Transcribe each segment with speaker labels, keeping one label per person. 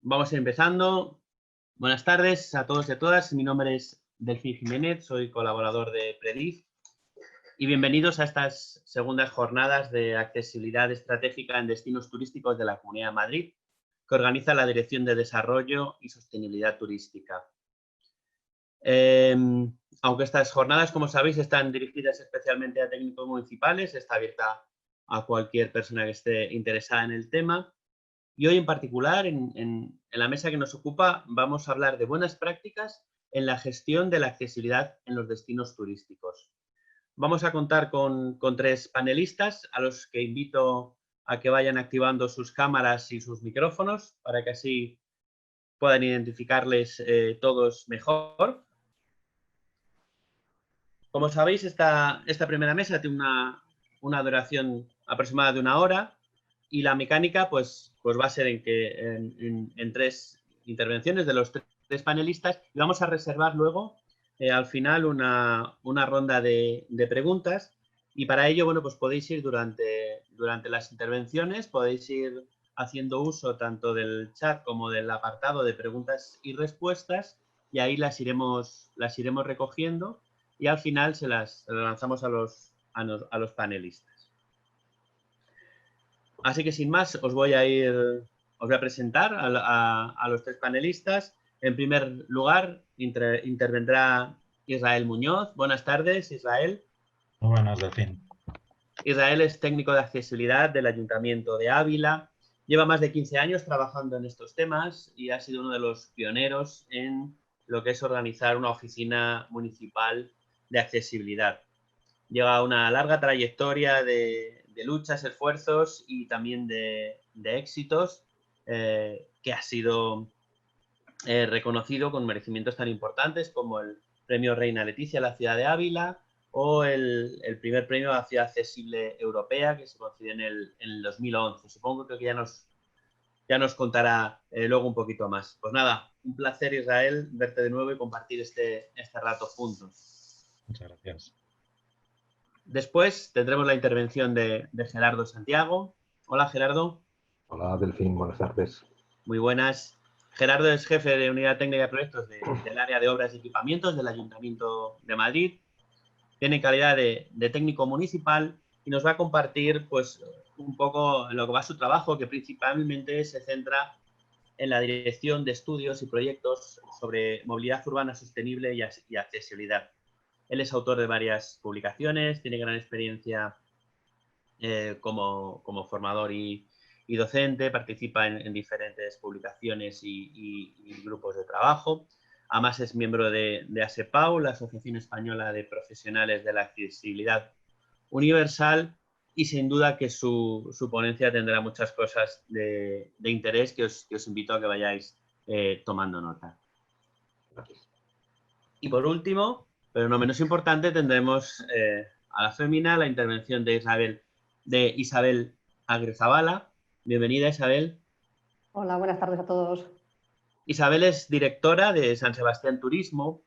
Speaker 1: Vamos a ir empezando. Buenas tardes a todos y a todas. Mi nombre es Delfín Jiménez, soy colaborador de Predif y bienvenidos a estas segundas jornadas de accesibilidad estratégica en destinos turísticos de la Comunidad de Madrid, que organiza la Dirección de Desarrollo y Sostenibilidad Turística. Aunque estas jornadas, como sabéis, están dirigidas especialmente a técnicos municipales, está abierta a cualquier persona que esté interesada en el tema. Y hoy en particular, en la mesa que nos ocupa, vamos a hablar de buenas prácticas en la gestión de la accesibilidad en los destinos turísticos. Vamos a contar con tres panelistas a los que invito a que vayan activando sus cámaras y sus micrófonos para que así puedan identificarles todos mejor. Como sabéis, esta primera mesa tiene una duración aproximada de 1 hora. Y la mecánica pues va a ser en 3 intervenciones de los tres panelistas y vamos a reservar luego al final una ronda de preguntas y para ello, bueno, pues podéis ir durante las intervenciones, podéis ir haciendo uso tanto del chat como del apartado de preguntas y respuestas y ahí las iremos recogiendo y al final se las lanzamos a los panelistas. Así que sin más, os voy a presentar a los tres panelistas. En primer lugar, intervendrá Israel Muñoz. Buenas tardes, Israel.
Speaker 2: Muy buenas, Delfín.
Speaker 1: Israel es técnico de accesibilidad del Ayuntamiento de Ávila. Lleva más de 15 años trabajando en estos temas y ha sido uno de los pioneros en lo que es organizar una oficina municipal de accesibilidad. Lleva una larga trayectoria de luchas, esfuerzos y también de éxitos que ha sido reconocido con merecimientos tan importantes como el Premio Reina Leticia a la ciudad de Ávila o el primer premio a la ciudad accesible europea que se concedió en el 2011. Supongo que ya nos contará luego un poquito más. Pues nada, un placer, Israel, verte de nuevo y compartir este rato juntos.
Speaker 2: Muchas gracias.
Speaker 1: Después tendremos la intervención de Gerardo Santiago. Hola, Gerardo.
Speaker 3: Hola, Delfín. Buenas tardes.
Speaker 1: Muy buenas. Gerardo es jefe de Unidad Técnica de Proyectos del área de Obras y Equipamientos del Ayuntamiento de Madrid. Tiene calidad de técnico municipal y nos va a compartir pues, un poco lo que va a su trabajo, que principalmente se centra en la dirección de estudios y proyectos sobre movilidad urbana sostenible y accesibilidad. Él es autor de varias publicaciones, tiene gran experiencia como formador y docente, participa en diferentes publicaciones y grupos de trabajo. Además es miembro de ASEPAU, la Asociación Española de Profesionales de la Accesibilidad Universal, y sin duda que su ponencia tendrá muchas cosas de interés que os invito a que vayáis tomando nota. Y por último, pero no menos importante, tendremos a la fémina la intervención de Isabel Agrezabala. Bienvenida, Isabel.
Speaker 4: Hola, buenas tardes a todos.
Speaker 1: Isabel es directora de San Sebastián Turismo.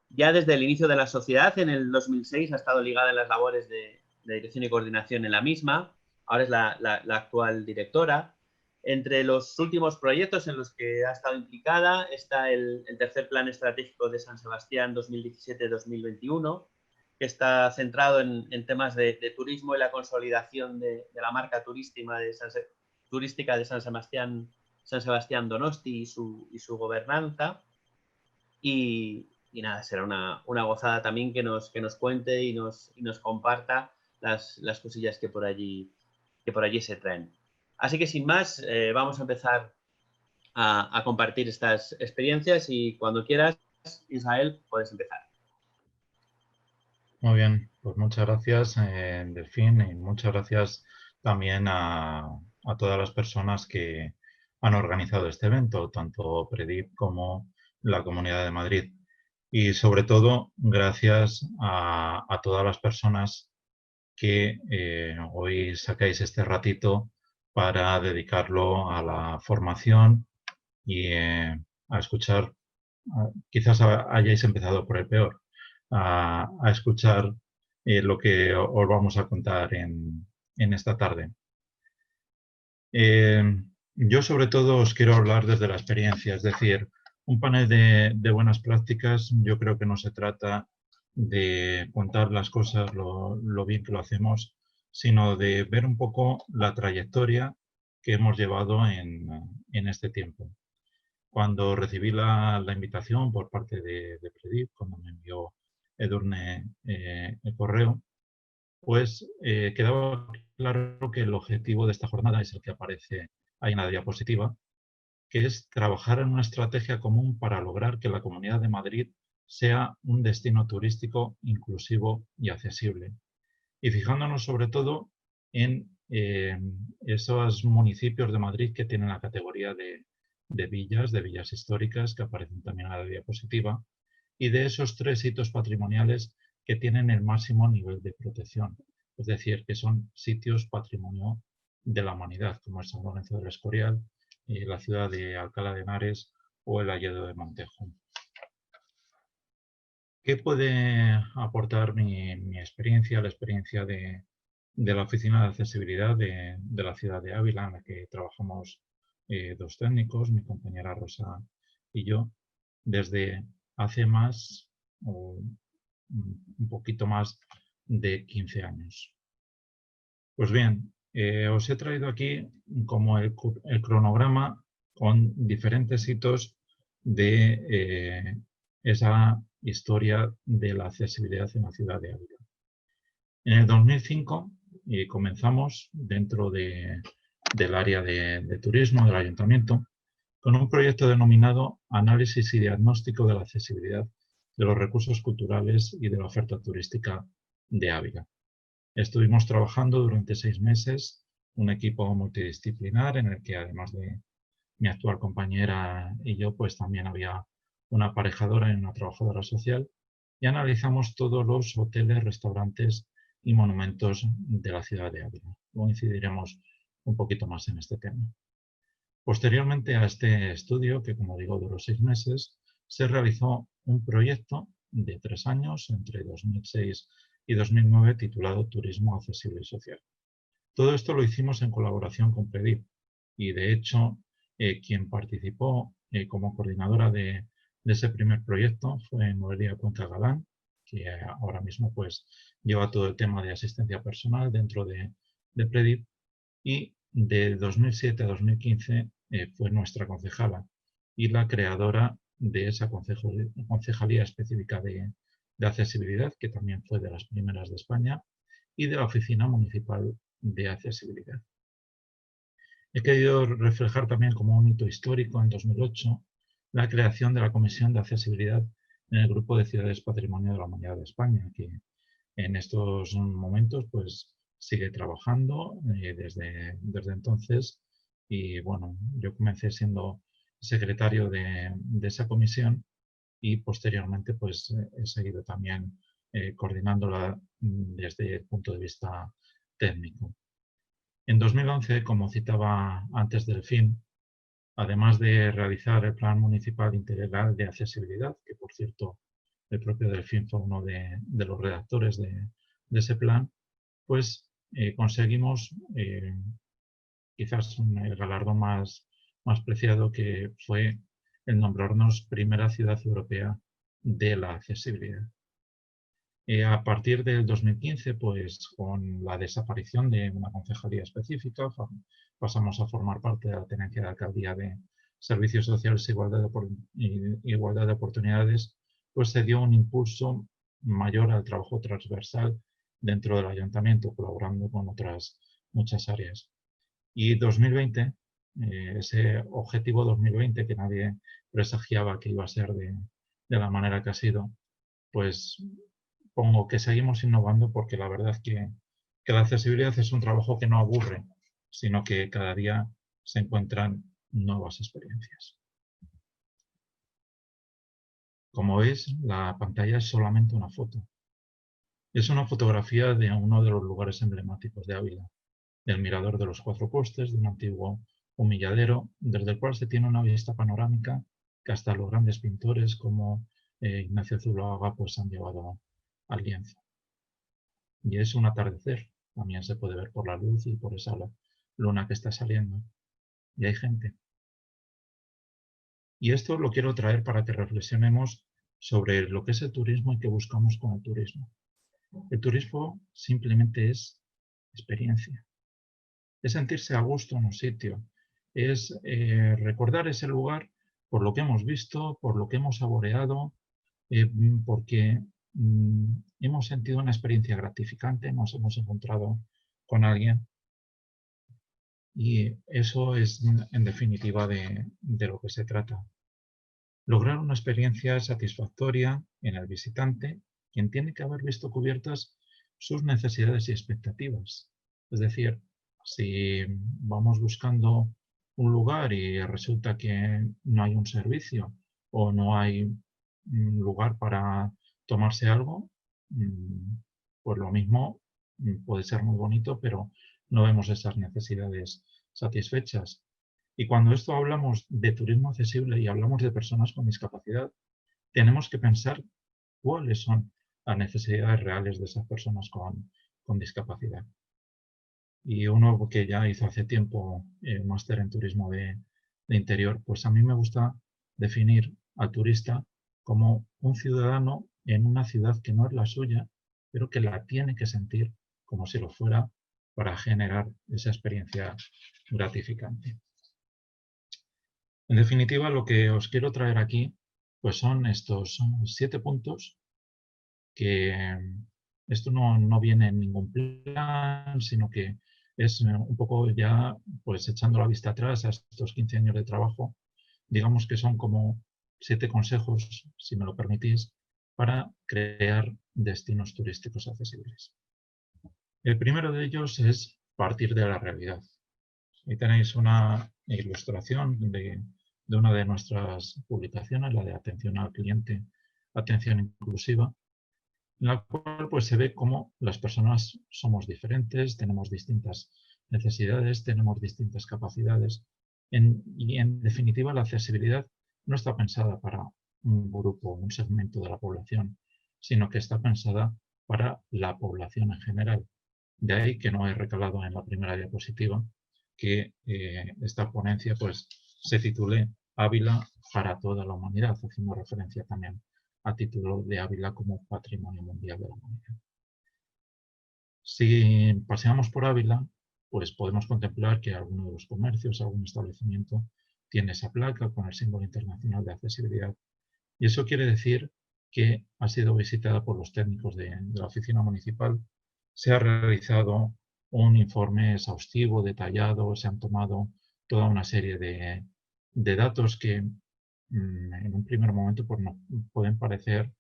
Speaker 1: Ya desde el inicio de la sociedad, en el 2006, ha estado ligada en las labores de dirección y coordinación en la misma. Ahora es la actual directora. Entre los últimos proyectos en los que ha estado implicada está el tercer plan estratégico de San Sebastián 2017-2021, que está centrado en temas de turismo y la consolidación de la marca turística de San Sebastián Donosti y su gobernanza. Y nada, será una gozada también que nos cuente y nos comparta las cosillas que por allí se traen. Así que sin más, vamos a empezar a compartir estas experiencias y cuando quieras, Israel, puedes empezar.
Speaker 2: Muy bien, pues muchas gracias, Delfín, y muchas gracias también a todas las personas que han organizado este evento, tanto Predif como la Comunidad de Madrid. Y sobre todo, gracias a todas las personas que hoy sacáis este ratito para dedicarlo a la formación y a escuchar. Quizás hayáis empezado por el peor, a escuchar lo que os vamos a contar en esta tarde. Yo sobre todo os quiero hablar desde la experiencia, es decir, un panel de buenas prácticas. Yo creo que no se trata de contar las cosas lo bien que lo hacemos, sino de ver un poco la trayectoria que hemos llevado en este tiempo. Cuando recibí la invitación por parte de Predip, cuando me envió Edurne el correo, pues quedaba claro que el objetivo de esta jornada es el que aparece ahí en la diapositiva, que es trabajar en una estrategia común para lograr que la Comunidad de Madrid sea un destino turístico inclusivo y accesible. Y fijándonos sobre todo en esos municipios de Madrid que tienen la categoría de villas históricas, que aparecen también en la diapositiva, y de esos 3 hitos patrimoniales que tienen el máximo nivel de protección, es decir, que son sitios patrimonio de la humanidad, como es San Lorenzo del Escorial, la ciudad de Alcalá de Henares o el Hayedo de Montejo. ¿Qué puede aportar mi experiencia, la experiencia de la Oficina de Accesibilidad de la ciudad de Ávila, en la que trabajamos 2 técnicos, mi compañera Rosa y yo, desde hace más, o un poquito más de 15 años? Pues bien, os he traído aquí como el cronograma con diferentes hitos de esa historia de la accesibilidad en la ciudad de Ávila. En el 2005 comenzamos dentro del área de turismo del ayuntamiento con un proyecto denominado Análisis y Diagnóstico de la Accesibilidad de los Recursos Culturales y de la Oferta Turística de Ávila. Estuvimos trabajando durante 6 meses, un equipo multidisciplinar en el que, además de mi actual compañera y yo, pues también había una aparejadora y una trabajadora social, y analizamos todos los hoteles, restaurantes y monumentos de la ciudad de Ávila. Luego incidiremos un poquito más en este tema. Posteriormente a este estudio, que como digo duró 6 meses, se realizó un proyecto de 3 años, entre 2006 y 2009, titulado Turismo Accesible y Social. Todo esto lo hicimos en colaboración con Predip, y de hecho quien participó como coordinadora de ese primer proyecto fue Noelia Cuenca Galán, que ahora mismo pues lleva todo el tema de asistencia personal dentro de Predip, y de 2007 a 2015 fue nuestra concejala y la creadora de esa concejalía específica de accesibilidad, que también fue de las primeras de España, y de la Oficina Municipal de Accesibilidad. He querido reflejar también como un hito histórico en 2008 la creación de la Comisión de Accesibilidad en el Grupo de Ciudades Patrimonio de la Humanidad de España, que en estos momentos pues sigue trabajando desde entonces. Y bueno, yo comencé siendo secretario de esa comisión y posteriormente pues he seguido también coordinándola desde el punto de vista técnico. En 2011, como citaba antes Delfín, además de realizar el Plan Municipal Integral de Accesibilidad, que por cierto el propio Delfín fue uno de los redactores de ese plan, pues conseguimos quizás el galardón más preciado, que fue el nombrarnos primera ciudad europea de la accesibilidad. A partir del 2015, pues con la desaparición de una concejalía específica, pasamos a formar parte de la tenencia de alcaldía de Servicios Sociales e Igualdad de Oportunidades, pues se dio un impulso mayor al trabajo transversal dentro del ayuntamiento, colaborando con otras muchas áreas. Y 2020, ese objetivo 2020 que nadie presagiaba que iba a ser de la manera que ha sido, pues pongo que seguimos innovando, porque la verdad es que la accesibilidad es un trabajo que no aburre, sino que cada día se encuentran nuevas experiencias. Como veis, la pantalla es solamente una foto. Es una fotografía de uno de los lugares emblemáticos de Ávila, del Mirador de los Cuatro Postes, de un antiguo humilladero, desde el cual se tiene una vista panorámica que hasta los grandes pintores como Ignacio Zuloaga pues han llevado al lienzo. Y es un atardecer, también se puede ver por la luz y por esa luna que está saliendo. y hay gente. Y esto lo quiero traer para que reflexionemos sobre lo que es el turismo y qué buscamos con el turismo. El turismo simplemente es experiencia. Es sentirse a gusto en un sitio. Es recordar ese lugar por lo que hemos visto, por lo que hemos saboreado, porque hemos sentido una experiencia gratificante, nos hemos encontrado con alguien. Y eso es, en definitiva, de lo que se trata. Lograr una experiencia satisfactoria en el visitante, quien tiene que haber visto cubiertas sus necesidades y expectativas. Es decir, si vamos buscando un lugar y resulta que no hay un servicio o no hay un lugar para tomarse algo, pues lo mismo puede ser muy bonito, pero no vemos esas necesidades satisfechas. Y cuando esto hablamos de turismo accesible y hablamos de personas con discapacidad, tenemos que pensar cuáles son las necesidades reales de esas personas con discapacidad. Y uno que ya hizo hace tiempo un máster en turismo de interior, pues a mí me gusta definir al turista como un ciudadano en una ciudad que no es la suya, pero que la tiene que sentir como si lo fuera para generar esa experiencia gratificante. En definitiva, lo que os quiero traer aquí pues son estos 7 puntos que esto no viene en ningún plan, sino que es un poco ya pues echando la vista atrás a estos 15 años de trabajo, digamos que son como 7 consejos, si me lo permitís, para crear destinos turísticos accesibles. El primero de ellos es partir de la realidad. Ahí tenéis una ilustración de una de nuestras publicaciones, la de atención al cliente, atención inclusiva, en la cual pues, se ve cómo las personas somos diferentes, tenemos distintas necesidades, tenemos distintas capacidades. Y en definitiva, la accesibilidad no está pensada para un grupo, un segmento de la población, sino que está pensada para la población en general. De ahí que no he recalado en la primera diapositiva que esta ponencia pues, se titule Ávila para toda la humanidad, haciendo referencia también a título de Ávila como Patrimonio Mundial de la Humanidad. Si paseamos por Ávila, pues podemos contemplar que alguno de los comercios, algún establecimiento tiene esa placa con el símbolo internacional de accesibilidad. Y eso quiere decir que ha sido visitada por los técnicos de la oficina municipal, se ha realizado un informe exhaustivo, detallado, se han tomado toda una serie de datos que en un primer momento pues, no, pueden parecer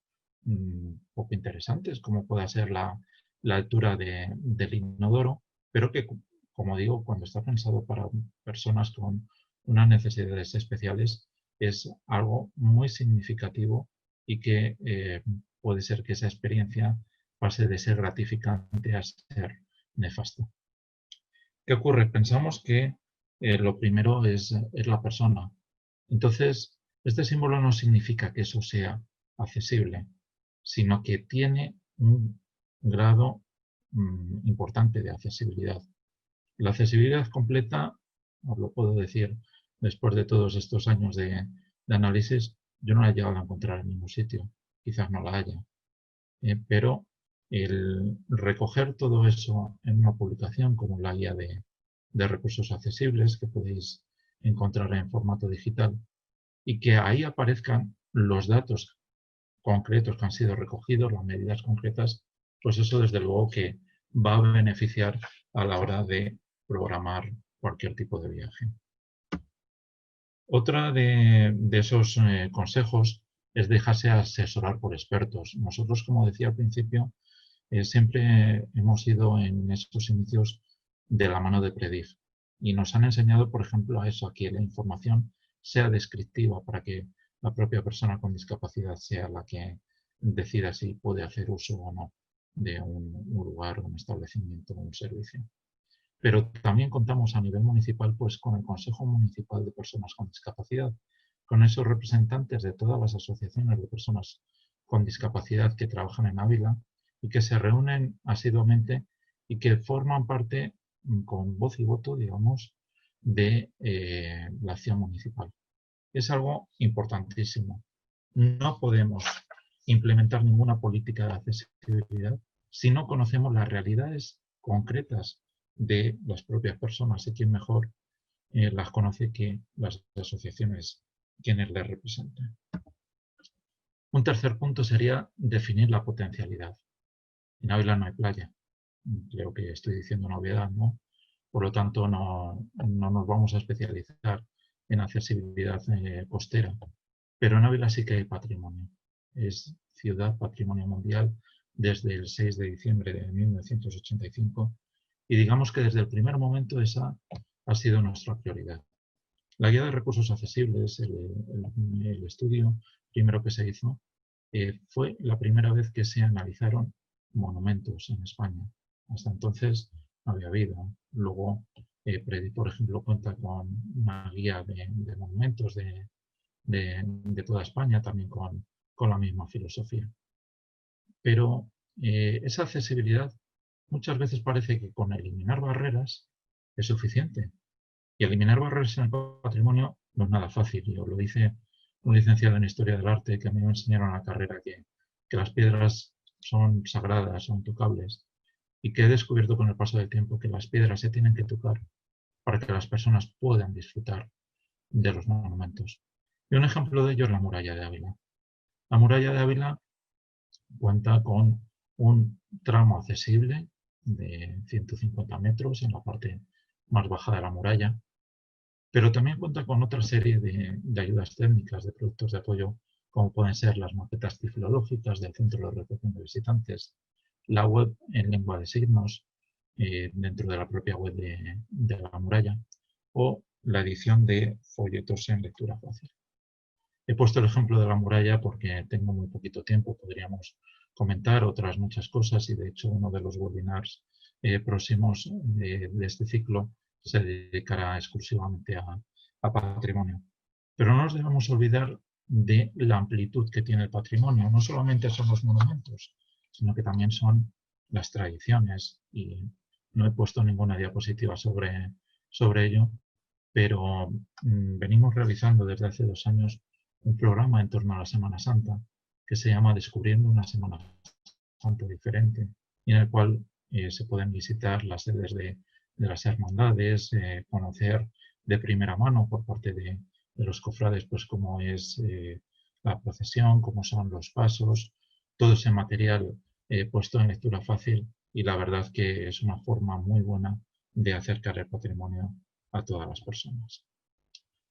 Speaker 2: poco interesantes, como pueda ser la altura del inodoro, pero que, como digo, cuando está pensado para personas con unas necesidades especiales, es algo muy significativo y que puede ser que esa experiencia pase de ser gratificante a ser nefasta. ¿Qué ocurre? Pensamos que lo primero es la persona. Entonces, este símbolo no significa que eso sea accesible, sino que tiene un grado importante de accesibilidad. La accesibilidad completa, os lo puedo decir después de todos estos años de análisis, yo no la he llegado a encontrar en ningún sitio, quizás no la haya, pero el recoger todo eso en una publicación como la guía de recursos accesibles que podéis encontrar en formato digital y que ahí aparezcan los datos concretos que han sido recogidos, las medidas concretas, pues eso desde luego que va a beneficiar a la hora de programar cualquier tipo de viaje. Otra de esos consejos es dejarse asesorar por expertos. Nosotros, como decía al principio, siempre hemos ido en estos inicios de la mano de Predic y nos han enseñado, por ejemplo, a eso, a que la información sea descriptiva para que la propia persona con discapacidad sea la que decida si puede hacer uso o no de un lugar, un establecimiento o un servicio. Pero también contamos a nivel municipal pues, con el Consejo Municipal de Personas con Discapacidad, con esos representantes de todas las asociaciones de personas con discapacidad que trabajan en Ávila y que se reúnen asiduamente y que forman parte con voz y voto, digamos, de la acción municipal. Es algo importantísimo. No podemos implementar ninguna política de accesibilidad si no conocemos las realidades concretas de las propias personas y quién mejor las conoce que las asociaciones quienes les representan. Un tercer punto sería definir la potencialidad. En Ávila no hay playa. Creo que estoy diciendo una obviedad, ¿no? Por lo tanto, no nos vamos a especializar en accesibilidad costera. Pero en Ávila sí que hay patrimonio. Es ciudad patrimonio mundial desde el 6 de diciembre de 1985 y digamos que desde el primer momento esa ha sido nuestra prioridad. La guía de recursos accesibles, el estudio primero que se hizo, fue la primera vez que se analizaron monumentos en España. Hasta entonces no había habido. Luego, Predit, por ejemplo, cuenta con una guía de monumentos de toda España, también con la misma filosofía. Pero esa accesibilidad muchas veces parece que con eliminar barreras es suficiente. Y eliminar barreras en el patrimonio no es nada fácil. Yo lo dice un licenciado en Historia del Arte que a mí me enseñaron en la carrera que las piedras son sagradas, son tocables, y que he descubierto con el paso del tiempo que las piedras se tienen que tocar para que las personas puedan disfrutar de los monumentos. Y un ejemplo de ello es la muralla de Ávila. La muralla de Ávila cuenta con un tramo accesible de 150 metros en la parte más baja de la muralla, pero también cuenta con otra serie de ayudas técnicas, de productos de apoyo, como pueden ser las maquetas tiflológicas del Centro de Recepción de Visitantes, la web en lengua de signos dentro de la propia web de la muralla, o la edición de folletos en lectura fácil. He puesto el ejemplo de la muralla porque tengo muy poquito tiempo, podríamos comentar otras muchas cosas y de hecho uno de los webinars próximos de este ciclo se dedicará exclusivamente a patrimonio. Pero no nos debemos olvidar de la amplitud que tiene el patrimonio. No solamente son los monumentos, sino que también son las tradiciones. Y no he puesto ninguna diapositiva sobre ello, pero venimos realizando desde hace 2 años un programa en torno a la Semana Santa que se llama Descubriendo una Semana Santa diferente, y en el cual se pueden visitar las sedes de las hermandades, conocer de primera mano por parte de los cofrades pues cómo es la procesión, cómo son los pasos, todo ese material puesto en lectura fácil, y la verdad que es una forma muy buena de acercar el patrimonio a todas las personas.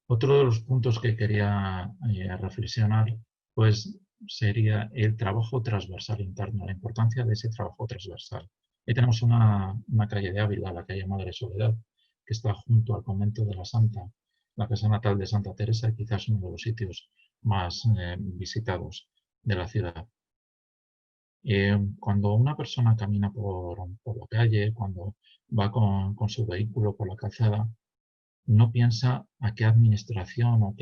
Speaker 2: Otro de los puntos que quería reflexionar pues sería el trabajo transversal interno, la importancia de ese trabajo transversal. Ahí tenemos una calle de Ávila, la calle Madre Soledad, que está junto al convento de la Santa, la casa natal de Santa Teresa, y quizás uno de los sitios más visitados de la ciudad. Cuando una persona camina por la calle, cuando va con su vehículo por la calzada, no piensa a qué administración o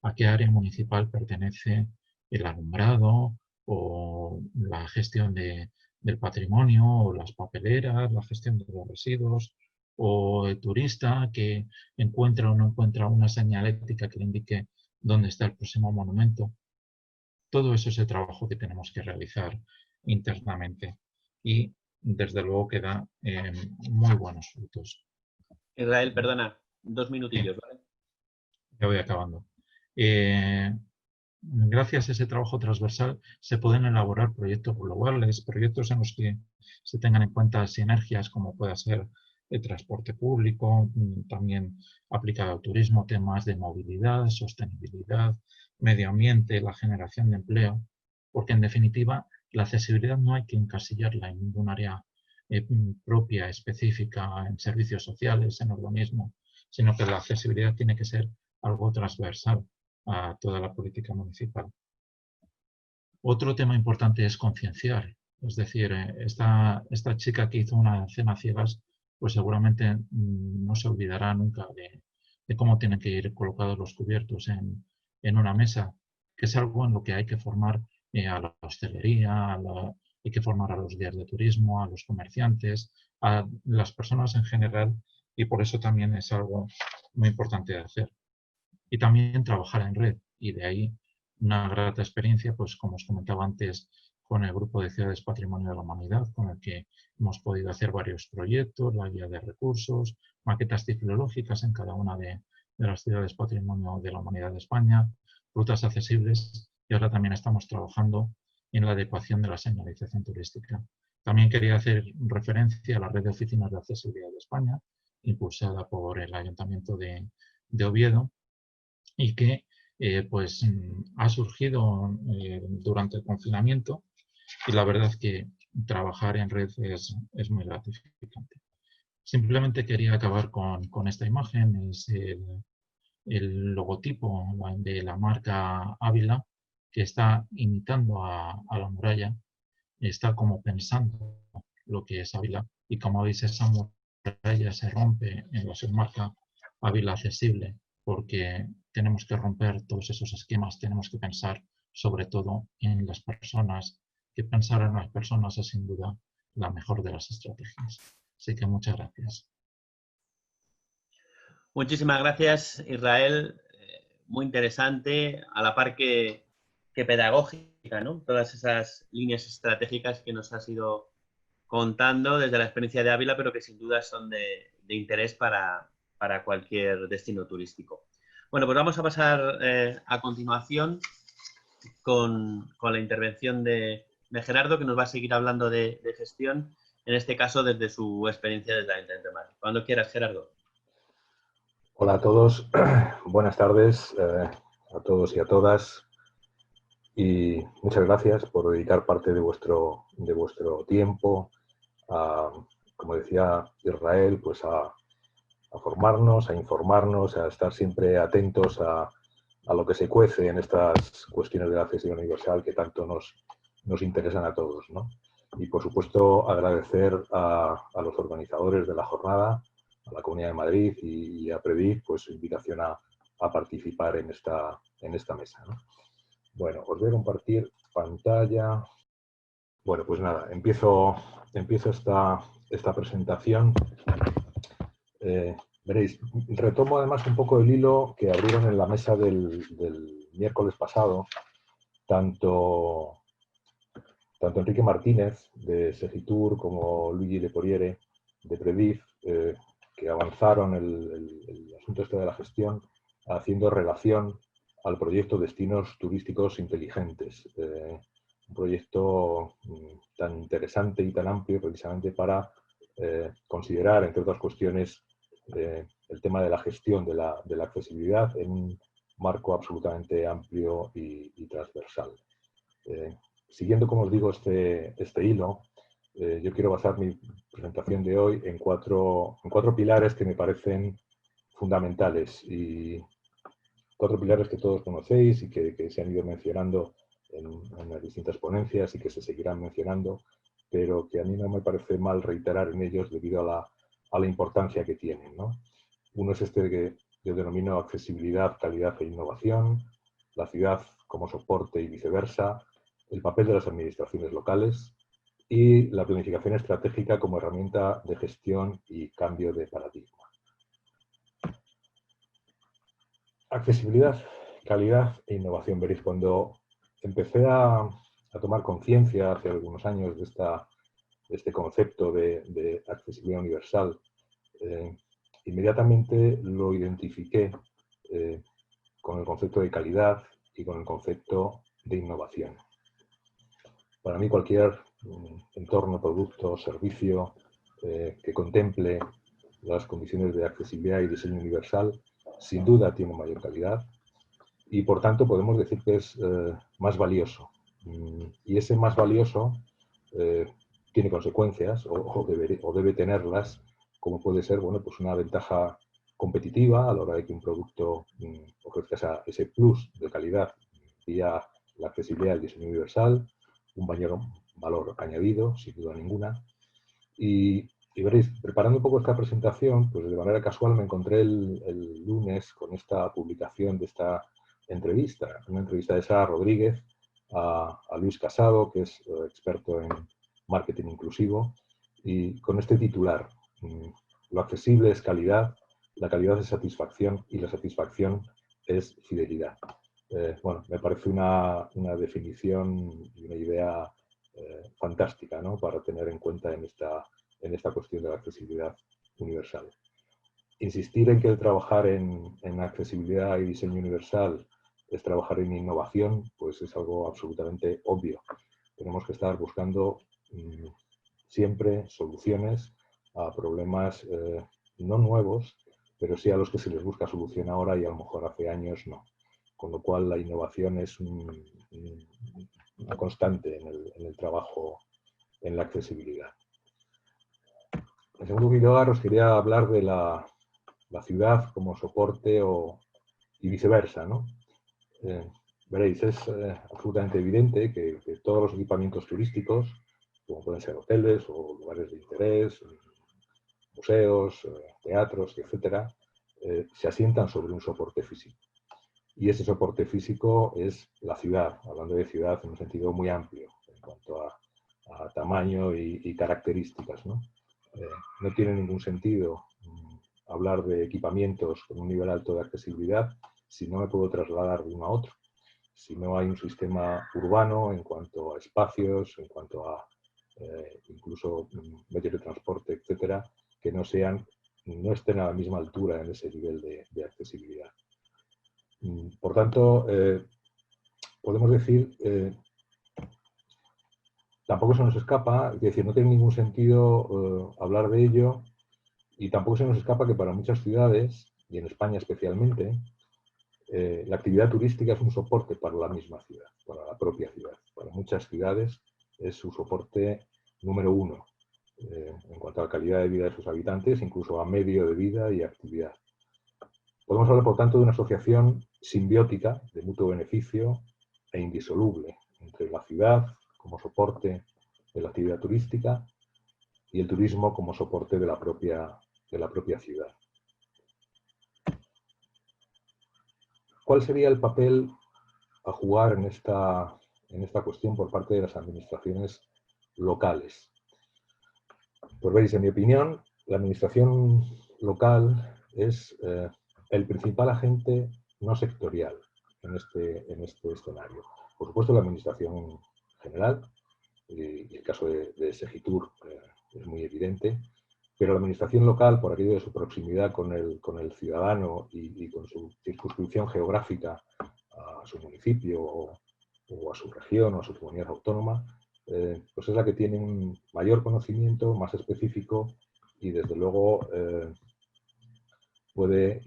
Speaker 2: a qué área municipal pertenece el alumbrado o la gestión del patrimonio o las papeleras, la gestión de los residuos, o el turista que encuentra o no encuentra una señalética que le indique dónde está el próximo monumento. Todo eso es el trabajo que tenemos que realizar internamente y desde luego que da muy buenos frutos.
Speaker 1: Israel, perdona, 2 minutillos, ¿vale?
Speaker 2: Ya voy acabando. Gracias a ese trabajo transversal se pueden elaborar proyectos globales, proyectos en los que se tengan en cuenta sinergias como pueda ser el transporte público, también aplicado al turismo, temas de movilidad, sostenibilidad, medio ambiente, la generación de empleo, porque en definitiva la accesibilidad no hay que encasillarla en ningún área propia, específica, en servicios sociales, en urbanismo, sino que la accesibilidad tiene que ser algo transversal a toda la política municipal. Otro tema importante es concienciar, es decir, esta chica que hizo una cena ciegas, pues seguramente no se olvidará nunca de cómo tienen que ir colocados los cubiertos en una mesa, que es algo en lo que hay que formar a la hostelería, hay que formar a los guías de turismo, a los comerciantes, a las personas en general y por eso también es algo muy importante de hacer. Y también trabajar en red, y de ahí una grata experiencia, pues como os comentaba antes, con el Grupo de Ciudades Patrimonio de la Humanidad, con el que hemos podido hacer varios proyectos, la guía de recursos, maquetas ciclológicas en cada una de las ciudades Patrimonio de la Humanidad de España, rutas accesibles, y ahora también estamos trabajando en la adecuación de la señalización turística. También quería hacer referencia a la red de oficinas de accesibilidad de España, impulsada por el Ayuntamiento de Oviedo, y que pues ha surgido durante el confinamiento, y la verdad que trabajar en red es muy gratificante. Simplemente quería acabar con esta imagen, es el logotipo de la marca Ávila, que está imitando a la muralla, está como pensando lo que es Ávila, y como veis esa muralla se rompe en la submarca Ávila accesible, porque tenemos que romper todos esos esquemas, tenemos que pensar sobre todo en las personas, que pensar en las personas es sin duda la mejor de las estrategias. Así que muchas gracias.
Speaker 1: Muchísimas gracias, Israel. Muy interesante, a la par que pedagógica, ¿no? Todas esas líneas estratégicas que nos has ido contando desde la experiencia de Ávila, pero que sin duda son de interés para cualquier destino turístico. Bueno, pues vamos a pasar a continuación con la intervención de Gerardo, que nos va a seguir hablando de gestión, en este caso desde su experiencia desde el Ayuntamiento de Madrid. Cuando quieras, Gerardo.
Speaker 3: Hola a todos, buenas tardes a todos y a todas, y muchas gracias por dedicar parte de vuestro tiempo a, como decía Israel, pues a formarnos, a informarnos, a estar siempre atentos a lo que se cuece en estas cuestiones de la accesibilidad universal que tanto nos interesan a todos, ¿no? Y por supuesto agradecer a los organizadores de la jornada, a la Comunidad de Madrid y a Predif, pues su invitación a participar en esta mesa, ¿no? Bueno, os voy a compartir pantalla. Bueno, pues nada, empiezo esta presentación. Veréis, retomo además un poco el hilo que abrieron en la mesa del miércoles pasado, tanto Enrique Martínez de Segitur como Luigi Leporiere de Predif, que avanzaron el asunto este de la gestión haciendo relación al proyecto Destinos Turísticos Inteligentes. Un proyecto tan interesante y tan amplio precisamente para considerar, entre otras cuestiones, el tema de la gestión de la accesibilidad en un marco absolutamente amplio y transversal. Siguiendo, como os digo, este hilo, yo quiero basar mi presentación de hoy en cuatro pilares que me parecen fundamentales, y cuatro pilares que todos conocéis y que se han ido mencionando en las distintas ponencias y que se seguirán mencionando, pero que a mí no me parece mal reiterar en ellos debido a la importancia que tienen, ¿no? Uno es este que yo denomino accesibilidad, calidad e innovación, la ciudad como soporte y viceversa, el papel de las administraciones locales y la planificación estratégica como herramienta de gestión y cambio de paradigma. Accesibilidad, calidad e innovación. Veréis, cuando empecé a tomar conciencia hace algunos años de este concepto de accesibilidad universal, inmediatamente lo identifiqué con el concepto de calidad y con el concepto de innovación. Para mí cualquier entorno, producto o servicio que contemple las condiciones de accesibilidad y diseño universal, sin duda tiene mayor calidad y por tanto podemos decir que es más valioso. Y ese más valioso tiene consecuencias o debe tenerlas, como puede ser, bueno, pues una ventaja competitiva a la hora de que un producto ofrezca ese plus de calidad vía la accesibilidad y el diseño universal, un valor añadido, sin duda ninguna. Y veréis, preparando un poco esta presentación, pues de manera casual me encontré el lunes con esta publicación de esta entrevista, una entrevista de Sara Rodríguez a Luis Casado, que es experto en marketing inclusivo, y con este titular: Lo accesible es calidad, la calidad es satisfacción y la satisfacción es fidelidad. Bueno, me parece una definición y una idea fantástica, ¿no?, para tener en cuenta en esta cuestión de la accesibilidad universal. Insistir en que el trabajar en accesibilidad y diseño universal es trabajar en innovación, pues es algo absolutamente obvio. Tenemos que estar buscando siempre soluciones a problemas no nuevos, pero sí a los que se les busca solución ahora y a lo mejor hace años no. Con lo cual la innovación es una constante en el trabajo en la accesibilidad. En segundo lugar, os quería hablar de la ciudad como soporte y viceversa, ¿no? Veréis, es absolutamente evidente que todos los equipamientos turísticos, como pueden ser hoteles o lugares de interés, museos, teatros, etcétera, se asientan sobre un soporte físico. Y ese soporte físico es la ciudad, hablando de ciudad en un sentido muy amplio, en cuanto a tamaño y características, ¿no? No tiene ningún sentido hablar de equipamientos con un nivel alto de accesibilidad si no me puedo trasladar de uno a otro. Si no hay un sistema urbano en cuanto a espacios, en cuanto a incluso medios de transporte, etcétera, que no estén a la misma altura en ese nivel de accesibilidad. Por tanto, podemos decir, tampoco se nos escapa, es decir, no tiene ningún sentido hablar de ello, y tampoco se nos escapa que para muchas ciudades, y en España especialmente, la actividad turística es un soporte para la misma ciudad, para la propia ciudad. Para muchas ciudades es su soporte número uno en cuanto a la calidad de vida de sus habitantes, incluso a medio de vida y actividad. Podemos hablar, por tanto, de una asociación simbiótica de mutuo beneficio e indisoluble entre la ciudad como soporte de la actividad turística y el turismo como soporte de la propia ciudad. ¿Cuál sería el papel a jugar en esta cuestión por parte de las administraciones locales? Pues veis, en mi opinión, la administración local es el principal agente no sectorial en este escenario. Por supuesto, la administración general, y el caso de Segitur es muy evidente, pero la administración local, por aquello de su proximidad con el ciudadano y con su circunscripción geográfica a su municipio o a su región o a su comunidad autónoma, pues es la que tiene un mayor conocimiento, más específico y desde luego puede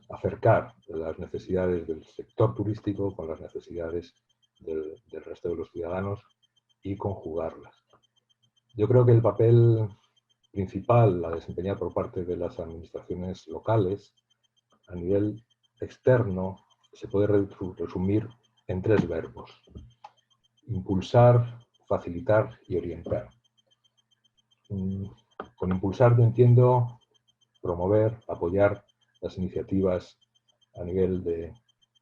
Speaker 3: acercar las necesidades del sector turístico con las necesidades del resto de los ciudadanos y conjugarlas. Yo creo que el papel principal a desempeñar por parte de las administraciones locales a nivel externo se puede resumir en 3 verbos: impulsar, facilitar y orientar. Con impulsar yo entiendo promover, apoyar las iniciativas a nivel de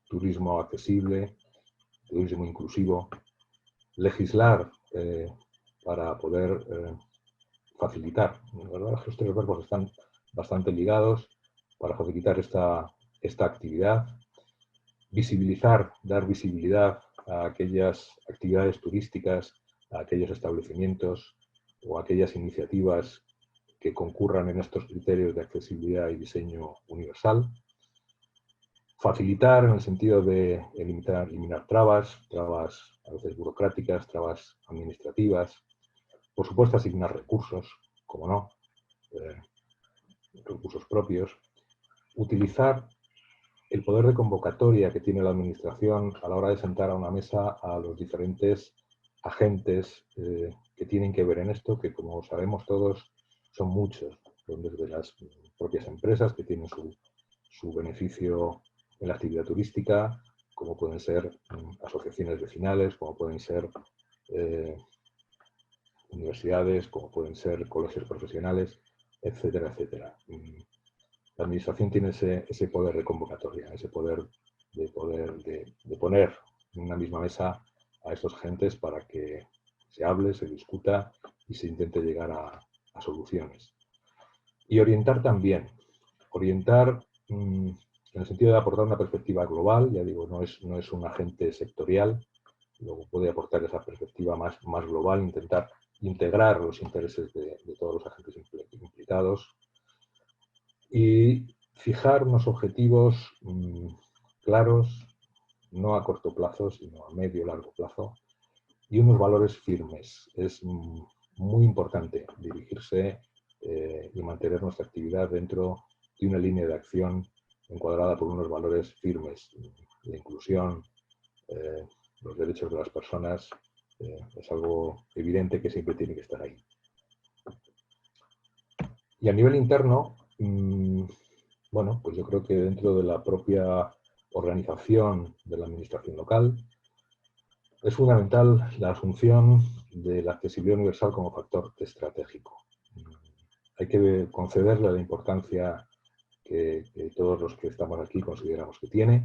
Speaker 3: turismo accesible, turismo inclusivo, legislar para poder facilitar. La verdad es que los 3 verbos están bastante ligados para facilitar esta actividad, visibilizar, dar visibilidad a aquellas actividades turísticas, a aquellos establecimientos o a aquellas iniciativas que concurran en estos criterios de accesibilidad y diseño universal, facilitar en el sentido de eliminar trabas a veces burocráticas, trabas administrativas, por supuesto asignar recursos, como no, recursos propios, utilizar el poder de convocatoria que tiene la administración a la hora de sentar a una mesa a los diferentes agentes que tienen que ver en esto, que como sabemos todos son muchos, desde las propias empresas que tienen su beneficio en la actividad turística, como pueden ser asociaciones vecinales, como pueden ser universidades, como pueden ser colegios profesionales, etcétera, etcétera. La administración tiene ese poder de convocatoria, ese poder de poner en una misma mesa a estos agentes para que se hable, se discuta y se intente llegar a soluciones. Y orientar también. Orientar en el sentido de aportar una perspectiva global, ya digo, no es un agente sectorial, luego puede aportar esa perspectiva más global, intentar integrar los intereses de todos los agentes implicados y fijar unos objetivos claros, no a corto plazo, sino a medio y largo plazo, y unos valores firmes. Es muy importante dirigirse y mantener nuestra actividad dentro de una línea de acción encuadrada por unos valores firmes. La inclusión, los derechos de las personas, es algo evidente que siempre tiene que estar ahí. Y a nivel interno, bueno, pues yo creo que dentro de la propia organización de la administración local es fundamental la asunción de la accesibilidad universal como factor estratégico. Hay que concederle la importancia que todos los que estamos aquí consideramos que tiene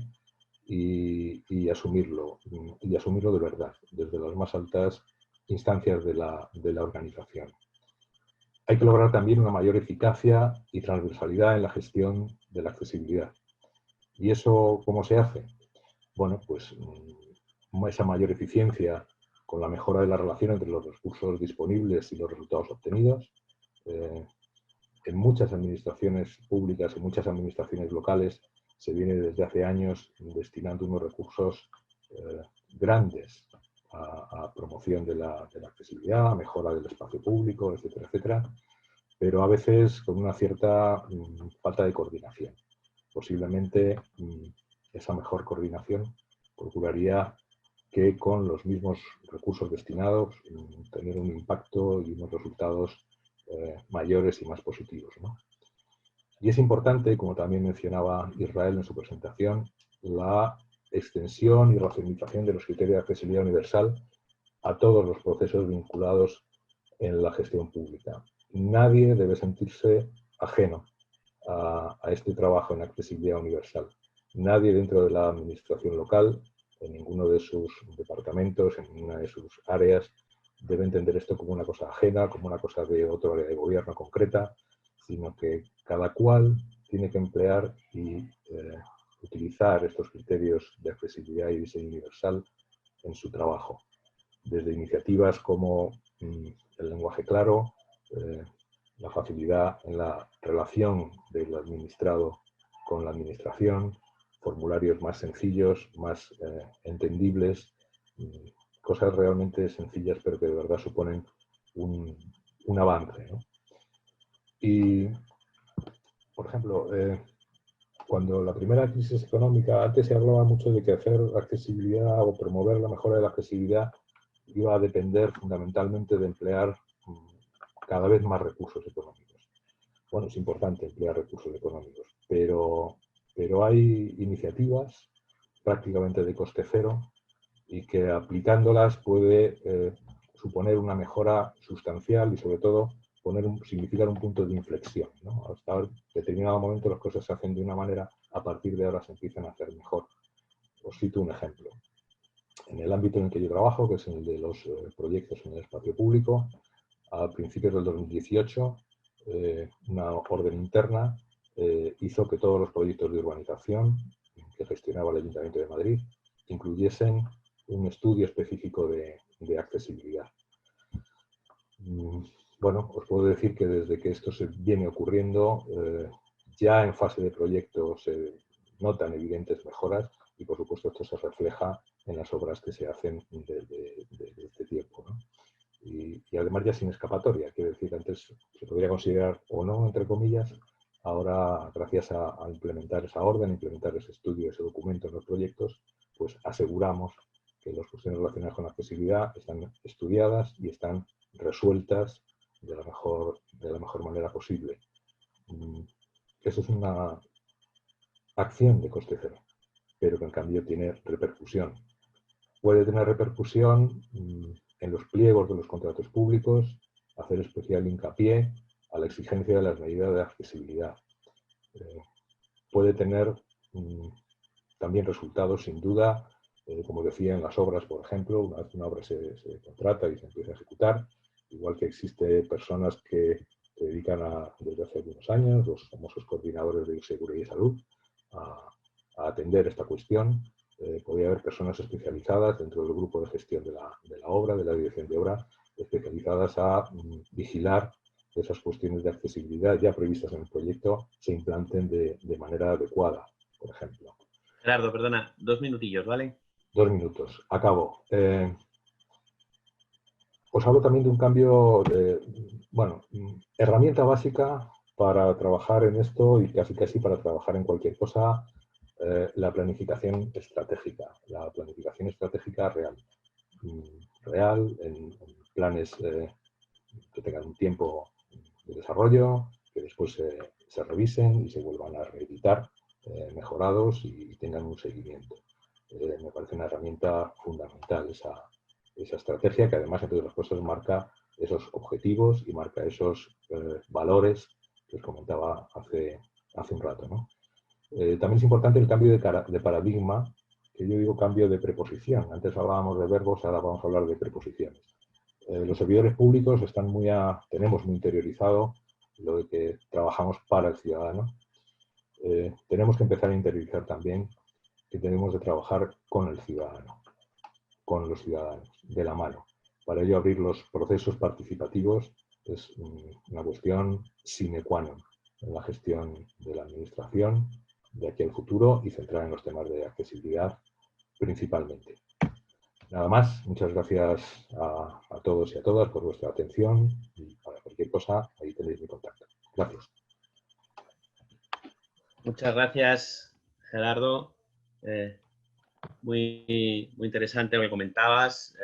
Speaker 3: y asumirlo de verdad, desde las más altas instancias de la organización. Hay que lograr también una mayor eficacia y transversalidad en la gestión de la accesibilidad. ¿Y eso cómo se hace? Bueno, pues esa mayor eficiencia con la mejora de la relación entre los recursos disponibles y los resultados obtenidos. En muchas administraciones públicas y muchas administraciones locales se viene desde hace años destinando unos recursos grandes a promoción de la accesibilidad, a mejora del espacio público, etcétera, etcétera, pero a veces con una cierta falta de coordinación. Posiblemente esa mejor coordinación procuraría que con los mismos recursos destinados tener un impacto y unos resultados mayores y más positivos, ¿no? Y es importante, como también mencionaba Israel en su presentación, la extensión y racionalización de los criterios de accesibilidad universal a todos los procesos vinculados en la gestión pública. Nadie debe sentirse ajeno a este trabajo en accesibilidad universal. Nadie dentro de la administración local, en ninguno de sus departamentos, en ninguna de sus áreas, debe entender esto como una cosa ajena, como una cosa de otra área de gobierno concreta, sino que cada cual tiene que emplear y utilizar estos criterios de accesibilidad y diseño universal en su trabajo. Desde iniciativas como el lenguaje claro, la facilidad en la relación del administrado con la administración, formularios más sencillos, más entendibles, cosas realmente sencillas pero que de verdad suponen un avance, ¿no? Y, por ejemplo, cuando la primera crisis económica, antes se hablaba mucho de que hacer accesibilidad o promover la mejora de la accesibilidad iba a depender fundamentalmente de emplear cada vez más recursos económicos. Bueno, es importante emplear recursos económicos, pero hay iniciativas prácticamente de coste cero y que aplicándolas puede suponer una mejora sustancial y sobre todo significar un punto de inflexión, ¿no? Hasta determinado momento las cosas se hacen de una manera, a partir de ahora se empiezan a hacer mejor. Os cito un ejemplo. En el ámbito en el que yo trabajo, que es el de los proyectos en el espacio público, a principios del 2018, una orden interna hizo que todos los proyectos de urbanización que gestionaba el Ayuntamiento de Madrid incluyesen un estudio específico de accesibilidad. Bueno, os puedo decir que desde que esto se viene ocurriendo, ya en fase de proyecto se notan evidentes mejoras y, por supuesto, esto se refleja en las obras que se hacen desde este tiempo, ¿no? Y además ya sin escapatoria, quiero decir, antes se podría considerar o no, entre comillas, ahora gracias a implementar esa orden, implementar ese estudio, ese documento en los proyectos, pues aseguramos que las cuestiones relacionadas con la accesibilidad están estudiadas y están resueltas de la mejor manera posible. Eso es una acción de coste cero, pero que en cambio tiene repercusión. Puede tener repercusión en los pliegos de los contratos públicos, hacer especial hincapié a la exigencia de las medidas de accesibilidad. Puede tener también resultados, sin duda, como decía, en las obras, por ejemplo, una vez una obra se contrata y se empieza a ejecutar, igual que existe personas que se dedican desde hace algunos años, los famosos coordinadores de seguridad y salud, a atender esta cuestión. Podría haber personas especializadas dentro del grupo de gestión de la obra, de la dirección de obra, especializadas a vigilar que esas cuestiones de accesibilidad ya previstas en el proyecto se implanten de manera adecuada, por ejemplo.
Speaker 1: Gerardo, perdona, 2 minutillos, ¿vale?
Speaker 3: 2 minutos. Acabo. Os hablo también de un cambio, herramienta básica para trabajar en esto y casi para trabajar en cualquier cosa, la planificación estratégica. La planificación estratégica real. Real, en planes que tengan un tiempo de desarrollo, que después se revisen y se vuelvan a reeditar, mejorados y tengan un seguimiento. Me parece una herramienta fundamental esa estrategia que además, entre otras cosas, marca esos objetivos y marca esos valores que os comentaba hace un rato, ¿no? También es importante el cambio de paradigma, que yo digo cambio de preposición. Antes hablábamos de verbos, ahora vamos a hablar de preposiciones. Los servidores públicos tenemos muy interiorizado lo de que trabajamos para el ciudadano. Tenemos que empezar a interiorizar también que tenemos de trabajar con el ciudadano, con los ciudadanos, de la mano. Para ello, abrir los procesos participativos es una cuestión sine qua non en la gestión de la administración de aquí al futuro y centrar en los temas de accesibilidad principalmente. Nada más, muchas gracias a todos y a todas por vuestra atención y para cualquier cosa, ahí tenéis mi contacto. Gracias.
Speaker 1: Muchas gracias, Gerardo. Muy interesante lo que comentabas.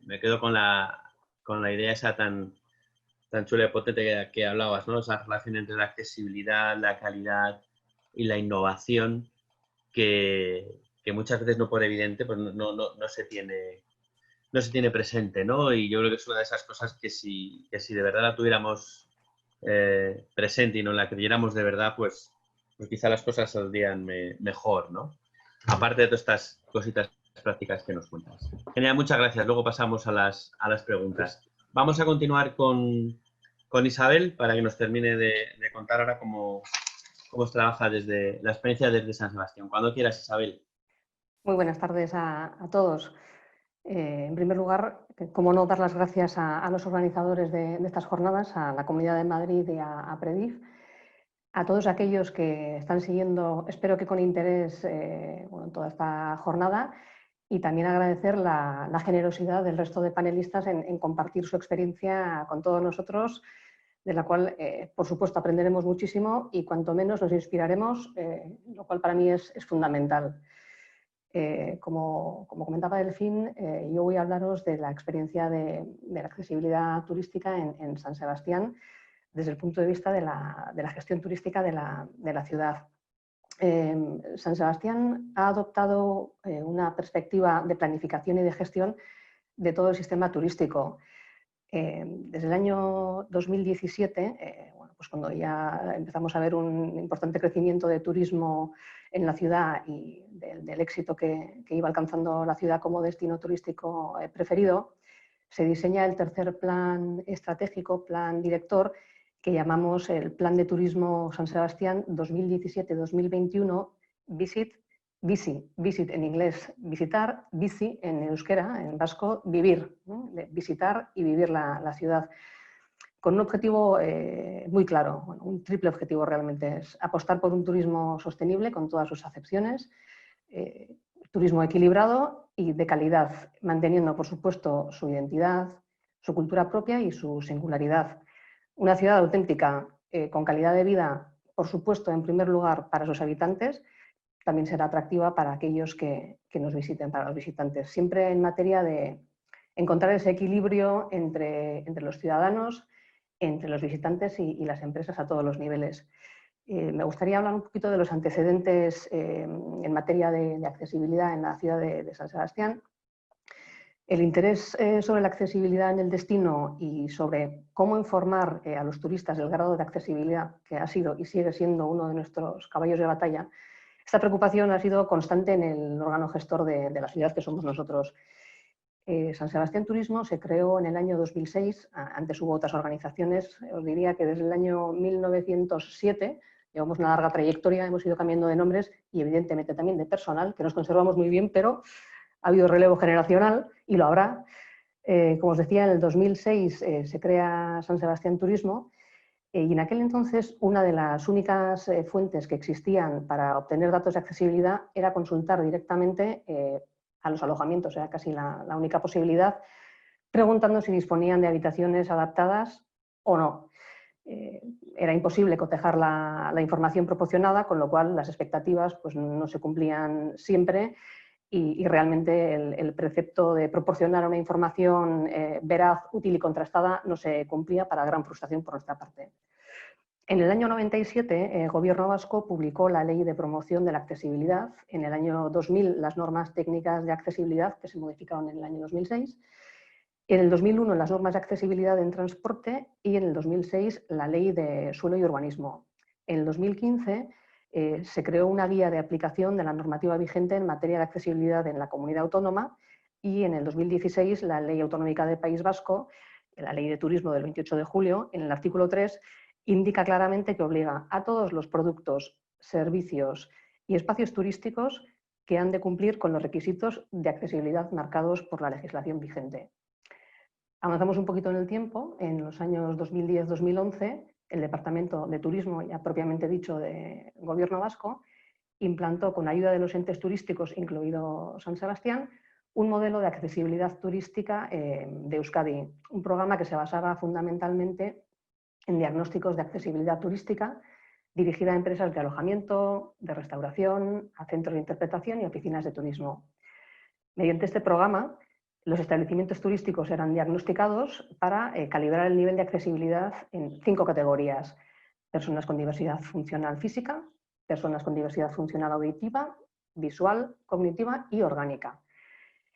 Speaker 1: Me quedo con la idea esa tan chula y potente que hablabas, ¿no? Esa relación entre la accesibilidad, la calidad y la innovación que muchas veces no por evidente pues no se tiene presente, ¿no? Y yo creo que es una de esas cosas que si de verdad la tuviéramos presente y nos la creyéramos de verdad, pues quizá las cosas saldrían mejor, ¿no? Aparte de todas estas cositas prácticas que nos cuentas. Genial, muchas gracias. Luego pasamos a las preguntas. Vamos a continuar con Isabel para que nos termine de contar ahora cómo se trabaja desde la experiencia desde San Sebastián. Cuando quieras, Isabel.
Speaker 4: Muy buenas tardes a todos. En primer lugar, cómo no dar las gracias a los organizadores de estas jornadas, a la Comunidad de Madrid y a Predif, a todos aquellos que están siguiendo, espero que con interés, toda esta jornada, y también agradecer la generosidad del resto de panelistas en compartir su experiencia con todos nosotros, de la cual, por supuesto, aprenderemos muchísimo y cuanto menos nos inspiraremos, lo cual para mí es fundamental. Como comentaba Delfín, yo voy a hablaros de la experiencia de la accesibilidad turística en San Sebastián desde el punto de vista de la gestión turística de la ciudad. San Sebastián ha adoptado una perspectiva de planificación y de gestión de todo el sistema turístico. Desde el año 2017, pues cuando ya empezamos a ver un importante crecimiento de turismo en la ciudad y del éxito que iba alcanzando la ciudad como destino turístico preferido, se diseña el tercer plan estratégico, plan director, que llamamos el Plan de Turismo San Sebastián 2017-2021, visit en inglés, visitar, bici en euskera, en vasco, vivir, ¿no? Visitar y vivir la ciudad, con un objetivo muy claro, un triple objetivo realmente, es apostar por un turismo sostenible con todas sus acepciones, turismo equilibrado y de calidad, manteniendo, por supuesto, su identidad, su cultura propia y su singularidad. Una ciudad auténtica, con calidad de vida, por supuesto, en primer lugar, para sus habitantes, también será atractiva para aquellos que nos visiten, para los visitantes. Siempre en materia de encontrar ese equilibrio entre los ciudadanos, entre los visitantes y las empresas a todos los niveles. Me gustaría hablar un poquito de los antecedentes en materia de accesibilidad en la ciudad de San Sebastián. El interés sobre la accesibilidad en el destino y sobre cómo informar a los turistas del grado de accesibilidad, que ha sido y sigue siendo uno de nuestros caballos de batalla, esta preocupación ha sido constante en el órgano gestor de la ciudad, que somos nosotros. San Sebastián Turismo se creó en el año 2006, antes hubo otras organizaciones, os diría que desde el año 1907, llevamos una larga trayectoria, hemos ido cambiando de nombres y evidentemente también de personal, que nos conservamos muy bien, pero ha habido relevo generacional y lo habrá. Como os decía, en el 2006 se crea San Sebastián Turismo y en aquel entonces una de las únicas fuentes que existían para obtener datos de accesibilidad era consultar directamente a los alojamientos, era casi la única posibilidad, preguntando si disponían de habitaciones adaptadas o no. Era imposible cotejar la información proporcionada, con lo cual las expectativas pues, no se cumplían siempre y realmente el precepto de proporcionar una información veraz, útil y contrastada no se cumplía, para gran frustración por nuestra parte. En el año 97, el Gobierno vasco publicó la Ley de Promoción de la Accesibilidad. En el año 2000, las normas técnicas de accesibilidad, que se modificaron en el año 2006. En el 2001, las normas de accesibilidad en transporte y en el 2006, la Ley de Suelo y Urbanismo. En el 2015, se creó una guía de aplicación de la normativa vigente en materia de accesibilidad en la comunidad autónoma y en el 2016, la Ley Autonómica del País Vasco, la Ley de Turismo del 28 de julio, en el artículo 3, indica claramente que obliga a todos los productos, servicios y espacios turísticos que han de cumplir con los requisitos de accesibilidad marcados por la legislación vigente. Avanzamos un poquito en el tiempo. En los años 2010-2011, el Departamento de Turismo, ya propiamente dicho, del Gobierno vasco, implantó, con ayuda de los entes turísticos, incluido San Sebastián, un modelo de accesibilidad turística de Euskadi, un programa que se basaba fundamentalmente en diagnósticos de accesibilidad turística dirigida a empresas de alojamiento, de restauración, a centros de interpretación y oficinas de turismo. Mediante este programa, los establecimientos turísticos eran diagnosticados para calibrar el nivel de accesibilidad en 5 categorías: personas con diversidad funcional física, personas con diversidad funcional auditiva, visual, cognitiva y orgánica.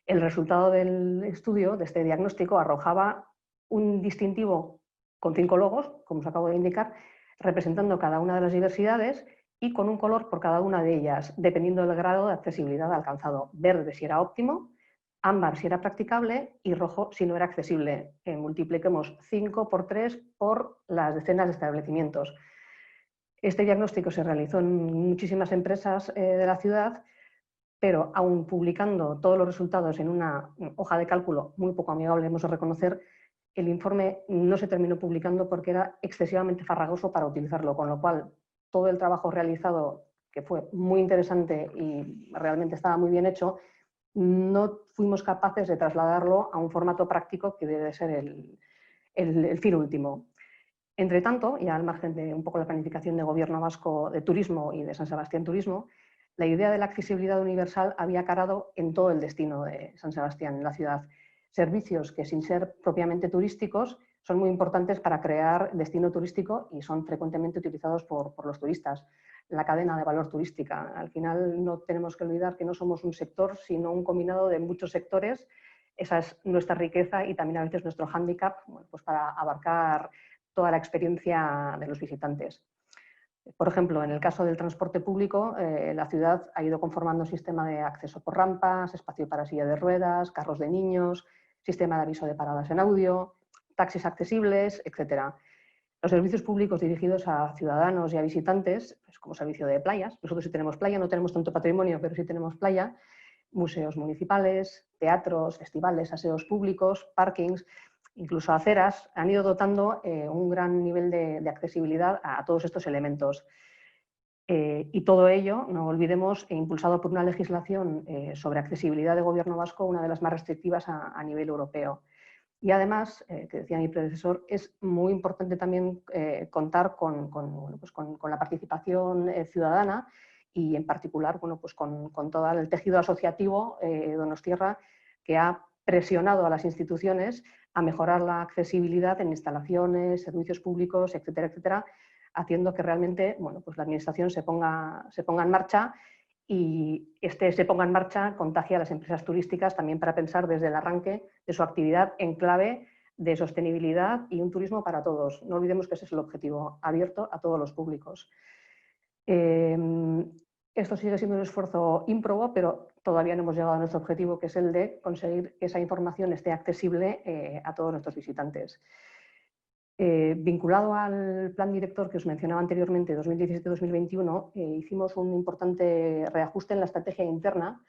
Speaker 4: El resultado del estudio, de este diagnóstico, arrojaba un distintivo con 5 logos, como os acabo de indicar, representando cada una de las diversidades y con un color por cada una de ellas, dependiendo del grado de accesibilidad alcanzado. Verde si era óptimo, ámbar si era practicable y rojo si no era accesible. Multipliquemos 5 por 3 por las decenas de establecimientos. Este diagnóstico se realizó en muchísimas empresas de la ciudad, pero aún publicando todos los resultados en una hoja de cálculo muy poco amigable, hemos de reconocer, el informe no se terminó publicando porque era excesivamente farragoso para utilizarlo, con lo cual todo el trabajo realizado, que fue muy interesante y realmente estaba muy bien hecho, no fuimos capaces de trasladarlo a un formato práctico que debe ser el fin último. Entre tanto, y al margen de un poco la planificación de Gobierno vasco de turismo y de San Sebastián Turismo, la idea de la accesibilidad universal había calado en todo el destino de San Sebastián, en la ciudad. Servicios que, sin ser propiamente turísticos, son muy importantes para crear destino turístico y son frecuentemente utilizados por los turistas. La cadena de valor turística. Al final no tenemos que olvidar que no somos un sector, sino un combinado de muchos sectores. Esa es nuestra riqueza y también a veces nuestro hándicap, bueno, pues para abarcar toda la experiencia de los visitantes. Por ejemplo, en el caso del transporte público, la ciudad ha ido conformando un sistema de acceso por rampas, espacio para silla de ruedas, carros de niños, sistema de aviso de paradas en audio, taxis accesibles, etc. Los servicios públicos dirigidos a ciudadanos y a visitantes, pues como servicio de playas, nosotros sí tenemos playa, no tenemos tanto patrimonio, pero sí tenemos playa, museos municipales, teatros, festivales, aseos públicos, parkings, incluso aceras, han ido dotando un gran nivel de accesibilidad a todos estos elementos. Y todo ello, no olvidemos, impulsado por una legislación sobre accesibilidad de Gobierno vasco, una de las más restrictivas a nivel europeo. Y además, que decía mi predecesor, es muy importante también contar con la participación ciudadana y en particular pues con todo el tejido asociativo donostiarra, que ha presionado a las instituciones a mejorar la accesibilidad en instalaciones, servicios públicos, etcétera, etcétera, haciendo que realmente pues la administración se ponga en marcha y se ponga en marcha contagia a las empresas turísticas también para pensar desde el arranque de su actividad en clave de sostenibilidad y un turismo para todos. No olvidemos que ese es el objetivo, abierto a todos los públicos. Esto sigue siendo un esfuerzo ímprobo, pero todavía no hemos llegado a nuestro objetivo, que es el de conseguir que esa información esté accesible a todos nuestros visitantes. Vinculado al plan director que os mencionaba anteriormente, 2017-2021, hicimos un importante reajuste en la estrategia interna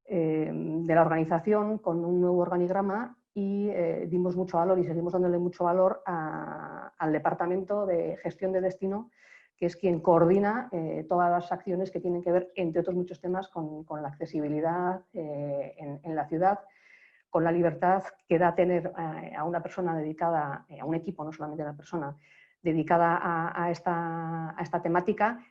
Speaker 4: de la organización con un nuevo organigrama y dimos mucho valor y seguimos dándole mucho valor al Departamento de Gestión de Destino, que es quien coordina todas las acciones que tienen que ver, entre otros muchos temas, con la accesibilidad en la ciudad, con la libertad que da tener a una persona dedicada, a un equipo, no solamente a una persona, dedicada a esta temática,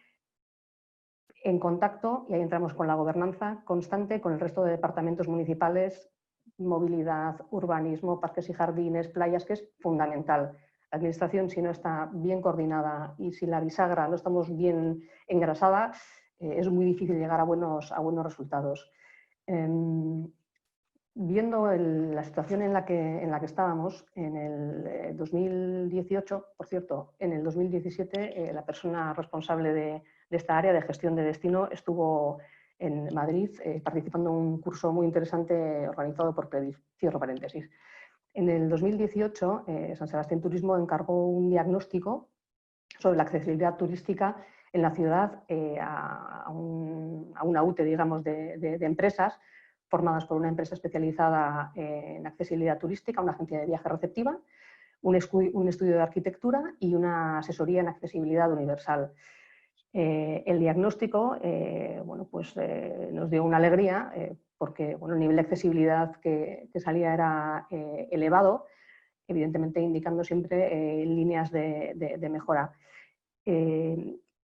Speaker 4: en contacto, y ahí entramos con la gobernanza constante con el resto de departamentos municipales, movilidad, urbanismo, parques y jardines, playas, que es fundamental. La administración, si no está bien coordinada y si la bisagra no estamos bien engrasada, es muy difícil llegar a buenos resultados. Viendo la situación en la que estábamos, en el 2018, por cierto, en el 2017, la persona responsable de esta área de gestión de destino estuvo en Madrid participando en un curso muy interesante organizado por Predif. Cierro paréntesis. En el 2018, San Sebastián Turismo encargó un diagnóstico sobre la accesibilidad turística en la ciudad a una UTE, digamos, de empresas formadas por una empresa especializada en accesibilidad turística, una agencia de viaje receptiva, un estudio de arquitectura y una asesoría en accesibilidad universal. El diagnóstico bueno, pues, nos dio una alegría porque bueno, el nivel de accesibilidad que salía era elevado, evidentemente indicando siempre líneas de mejora.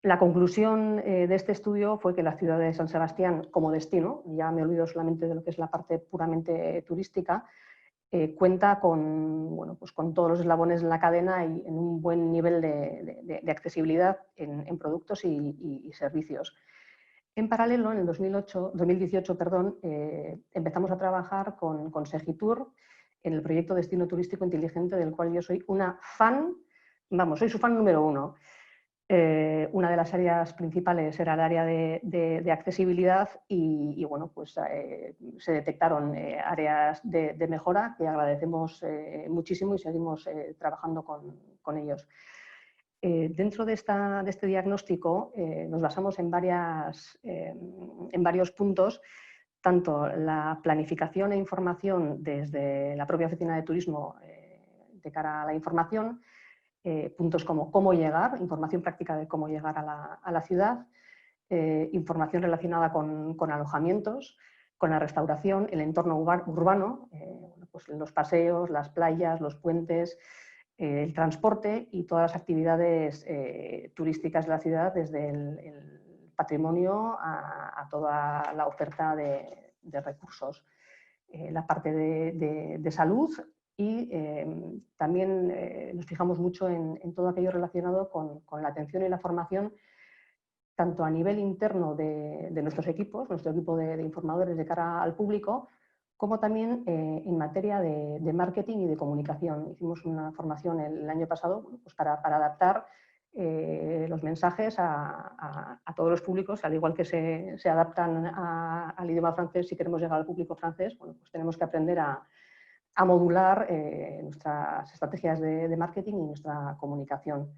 Speaker 4: La conclusión de este estudio fue que la ciudad de San Sebastián, como destino, ya me olvido solamente de lo que es la parte puramente turística, cuenta con, bueno, pues con todos los eslabones de la cadena y en un buen nivel de accesibilidad en productos y servicios. En paralelo, en el 2018, empezamos a trabajar con Segitur en el proyecto Destino Turístico Inteligente, del cual yo soy una fan, vamos, soy su fan número 1. Una de las áreas principales era el área de accesibilidad y bueno, pues se detectaron áreas de mejora que agradecemos muchísimo y seguimos trabajando con ellos. Dentro de este diagnóstico nos basamos en varios puntos, tanto la planificación e información desde la propia oficina de turismo de cara a la información, puntos como cómo llegar, información práctica de cómo llegar a la ciudad, información relacionada con alojamientos, con la restauración, el entorno urbano, pues los paseos, las playas, los puentes, el transporte y todas las actividades turísticas de la ciudad, desde el patrimonio a toda la oferta de recursos. La parte de salud. Y también nos fijamos mucho en todo aquello relacionado con la atención y la formación, tanto a nivel interno de nuestros equipos, nuestro equipo de informadores de cara al público, como también en materia de marketing y de comunicación. Hicimos una formación el año pasado pues para adaptar los mensajes a todos los públicos, al igual que se adaptan al idioma francés. Si queremos llegar al público francés, bueno, pues tenemos que aprender a modular nuestras estrategias de marketing y nuestra comunicación.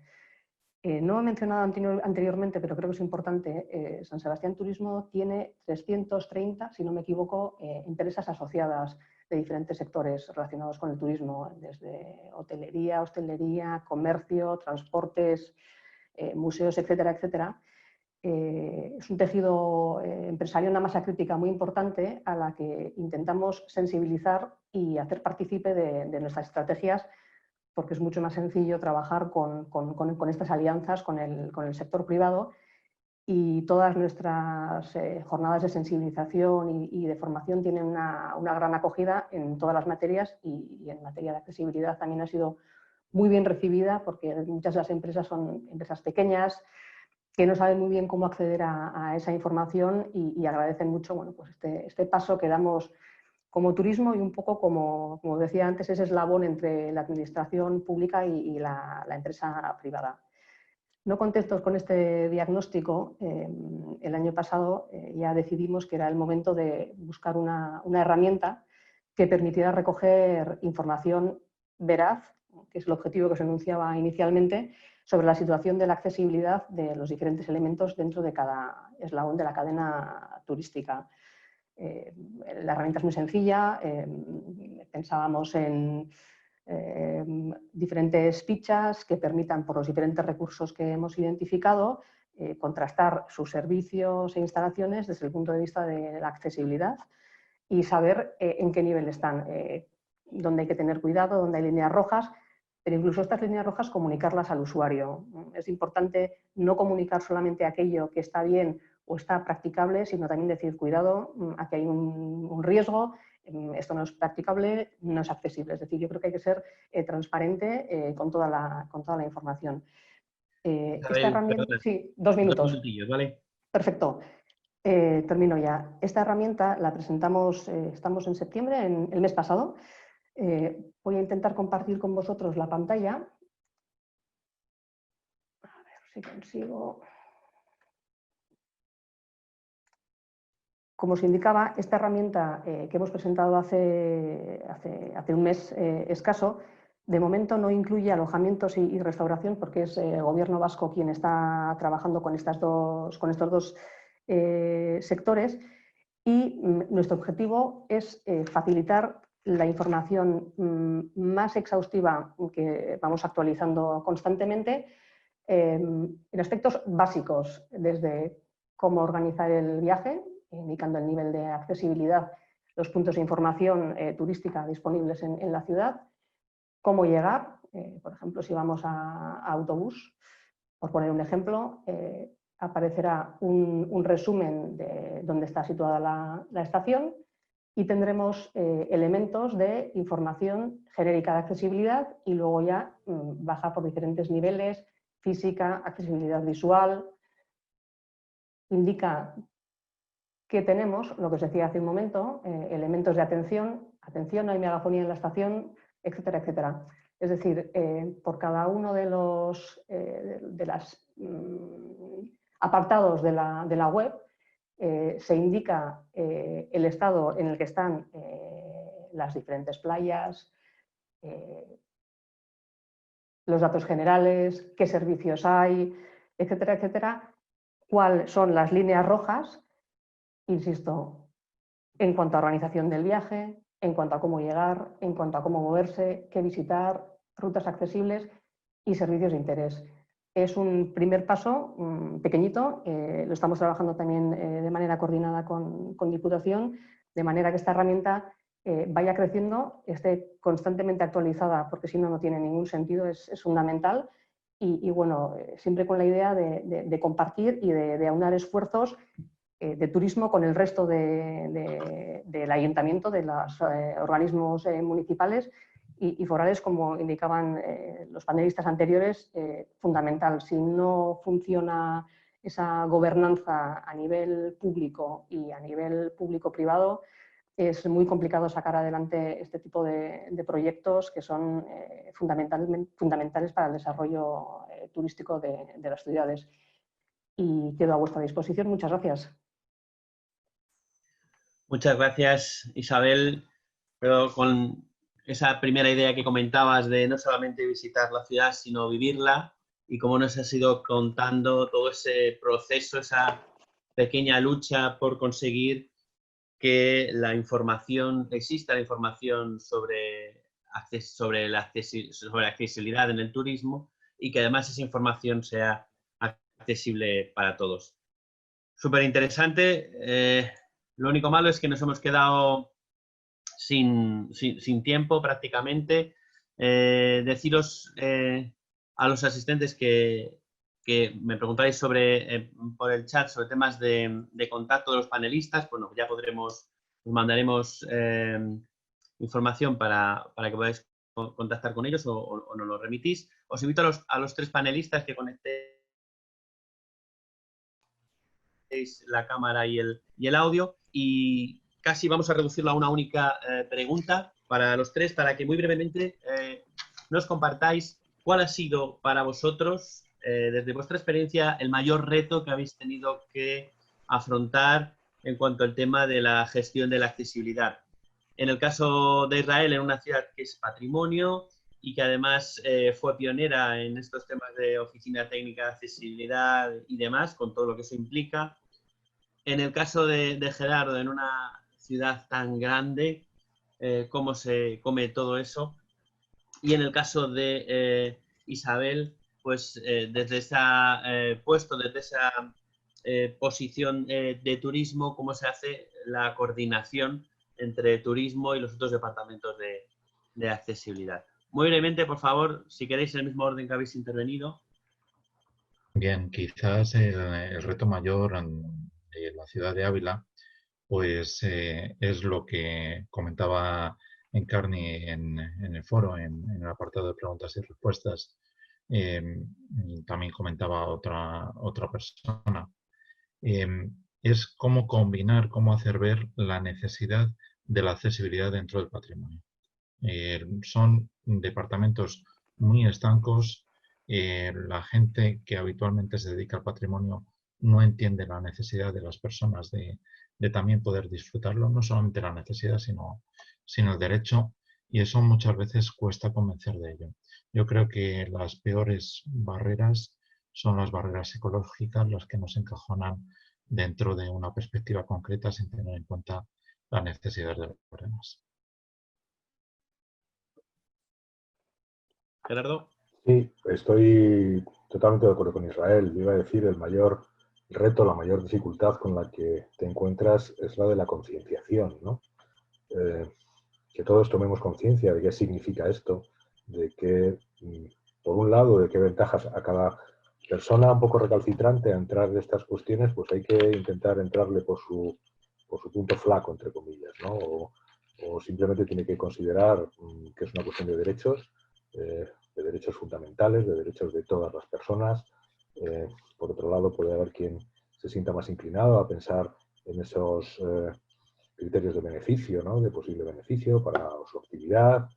Speaker 4: No he mencionado anteriormente, pero creo que es importante, San Sebastián Turismo tiene 330, si no me equivoco, empresas asociadas de diferentes sectores relacionados con el turismo, desde hotelería, hostelería, comercio, transportes, museos, etcétera, etcétera. Es un tejido empresarial, una masa crítica muy importante a la que intentamos sensibilizar y hacer partícipe de nuestras estrategias, porque es mucho más sencillo trabajar con estas alianzas con el sector privado, y todas nuestras jornadas de sensibilización y de formación tienen una gran acogida en todas las materias, y en materia de accesibilidad también ha sido muy bien recibida, porque muchas de las empresas son empresas pequeñas que no saben muy bien cómo acceder a esa información y agradecen mucho, bueno, pues este paso que damos como turismo, y un poco como decía antes, ese eslabón entre la administración pública y la empresa privada. No contentos con este diagnóstico, el año pasado ya decidimos que era el momento de buscar una herramienta que permitiera recoger información veraz, que es el objetivo que se enunciaba inicialmente, sobre la situación de la accesibilidad de los diferentes elementos dentro de cada eslabón de la cadena turística. La herramienta es muy sencilla, pensábamos en diferentes fichas que permitan, por los diferentes recursos que hemos identificado, contrastar sus servicios e instalaciones desde el punto de vista de la accesibilidad y saber en qué nivel están, dónde hay que tener cuidado, dónde hay líneas rojas, pero incluso estas líneas rojas comunicarlas al usuario. Es importante no comunicar solamente aquello que está bien o está practicable, sino también decir, cuidado, aquí hay un riesgo, esto no es practicable, no es accesible. Es decir, yo creo que hay que ser transparente con toda la información. Esta herramienta, sí, 2 minutos.
Speaker 1: 2 minutillos, ¿vale?
Speaker 4: Perfecto. Termino ya. Esta herramienta la presentamos, estamos en septiembre, el mes pasado. Voy a intentar compartir con vosotros la pantalla. A ver si consigo. Como os indicaba, esta herramienta que hemos presentado hace un mes escaso, de momento no incluye alojamientos y restauración, porque es el Gobierno vasco quien está trabajando con estos dos sectores, y nuestro objetivo es facilitar la información más exhaustiva que vamos actualizando constantemente en aspectos básicos, desde cómo organizar el viaje, indicando el nivel de accesibilidad, los puntos de información turística disponibles en la ciudad, cómo llegar, por ejemplo, si vamos a autobús, por poner un ejemplo, aparecerá un resumen de dónde está situada la estación y tendremos elementos de información genérica de accesibilidad y luego ya baja por diferentes niveles, física, accesibilidad visual, indica que tenemos, lo que os decía hace un momento, elementos de atención, no hay megafonía en la estación, etcétera, etcétera. Es decir, por cada uno de los apartados de la web se indica el estado en el que están las diferentes playas, los datos generales, qué servicios hay, etcétera, etcétera, cuáles son las líneas rojas, insisto, en cuanto a organización del viaje, en cuanto a cómo llegar, en cuanto a cómo moverse, qué visitar, rutas accesibles y servicios de interés. Es un primer paso pequeñito, lo estamos trabajando también de manera coordinada con Diputación, de manera que esta herramienta vaya creciendo, esté constantemente actualizada, porque si no, no tiene ningún sentido, es fundamental. Y bueno, siempre con la idea de compartir y de aunar esfuerzos de turismo con el resto del ayuntamiento, de los organismos municipales y forales, como indicaban los panelistas anteriores, fundamental. Si no funciona esa gobernanza a nivel público y a nivel público-privado, es muy complicado sacar adelante este tipo de proyectos que son fundamentales para el desarrollo turístico de las ciudades. Y quedo a vuestra disposición. Muchas gracias.
Speaker 1: Muchas gracias, Isabel. Pero con esa primera idea que comentabas de no solamente visitar la ciudad, sino vivirla, y cómo nos has ido contando todo ese proceso, esa pequeña lucha por conseguir que la información, exista la información sobre la accesibilidad en el turismo y que además esa información sea accesible para todos. Súper interesante. Lo único malo es que nos hemos quedado sin tiempo prácticamente. Deciros a los asistentes que me preguntáis por el chat sobre temas de contacto de los panelistas. Bueno, ya os mandaremos información para que podáis contactar con ellos o nos lo remitís. Os invito a los 3 panelistas que conectéis la cámara y el audio, y casi vamos a reducirlo a una única pregunta para los 3, para que muy brevemente nos compartáis cuál ha sido para vosotros desde vuestra experiencia, el mayor reto que habéis tenido que afrontar en cuanto al tema de la gestión de la accesibilidad. En el caso de Israel, en una ciudad que es patrimonio y que además fue pionera en estos temas de oficina técnica de accesibilidad y demás, con todo lo que eso implica. En el caso de Gerardo, en una ciudad tan grande, ¿cómo se come todo eso? Y en el caso de Isabel, pues desde ese puesto, desde esa posición de turismo, ¿cómo se hace la coordinación entre turismo y los otros departamentos de accesibilidad? Muy brevemente, por favor, si queréis, en el mismo orden que habéis intervenido.
Speaker 2: Bien, quizás el reto mayor de la ciudad de Ávila, pues es lo que comentaba Encarni en el foro, en el apartado de preguntas y respuestas. También comentaba otra persona. Es cómo combinar, cómo hacer ver la necesidad de la accesibilidad dentro del patrimonio. Son departamentos muy estancos. La gente que habitualmente se dedica al patrimonio no entiende la necesidad de las personas de también poder disfrutarlo, no solamente la necesidad, sino el derecho, y eso muchas veces cuesta convencer de ello. Yo creo que las peores barreras son las barreras psicológicas, las que nos encajonan dentro de una perspectiva concreta sin tener en cuenta la necesidad de los demás.
Speaker 1: Gerardo.
Speaker 3: Sí, estoy totalmente de acuerdo con Israel. Yo iba a decir, el mayor reto, la mayor dificultad con la que te encuentras es la de la concienciación, ¿no? Que todos tomemos conciencia de qué significa esto, de que, por un lado, de qué ventajas a cada persona un poco recalcitrante a entrar en estas cuestiones, pues hay que intentar entrarle por su punto flaco, entre comillas, ¿no? O simplemente tiene que considerar que es una cuestión de derechos fundamentales, de derechos de todas las personas. Por otro lado, puede haber quien se sienta más inclinado a pensar en esos criterios de beneficio, ¿no? De posible beneficio para su actividad.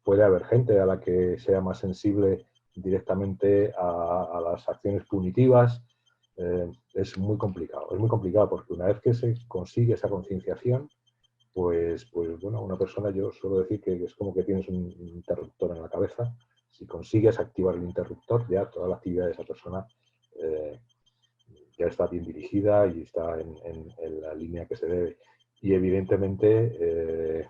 Speaker 3: Puede haber gente a la que sea más sensible directamente a las acciones punitivas. Es muy complicado porque una vez que se consigue esa concienciación, pues bueno, una persona, yo suelo decir que es como que tienes un interruptor en la cabeza. Si consigues activar el interruptor, ya toda la actividad de esa persona ya está bien dirigida y está en la línea que se debe. Y evidentemente,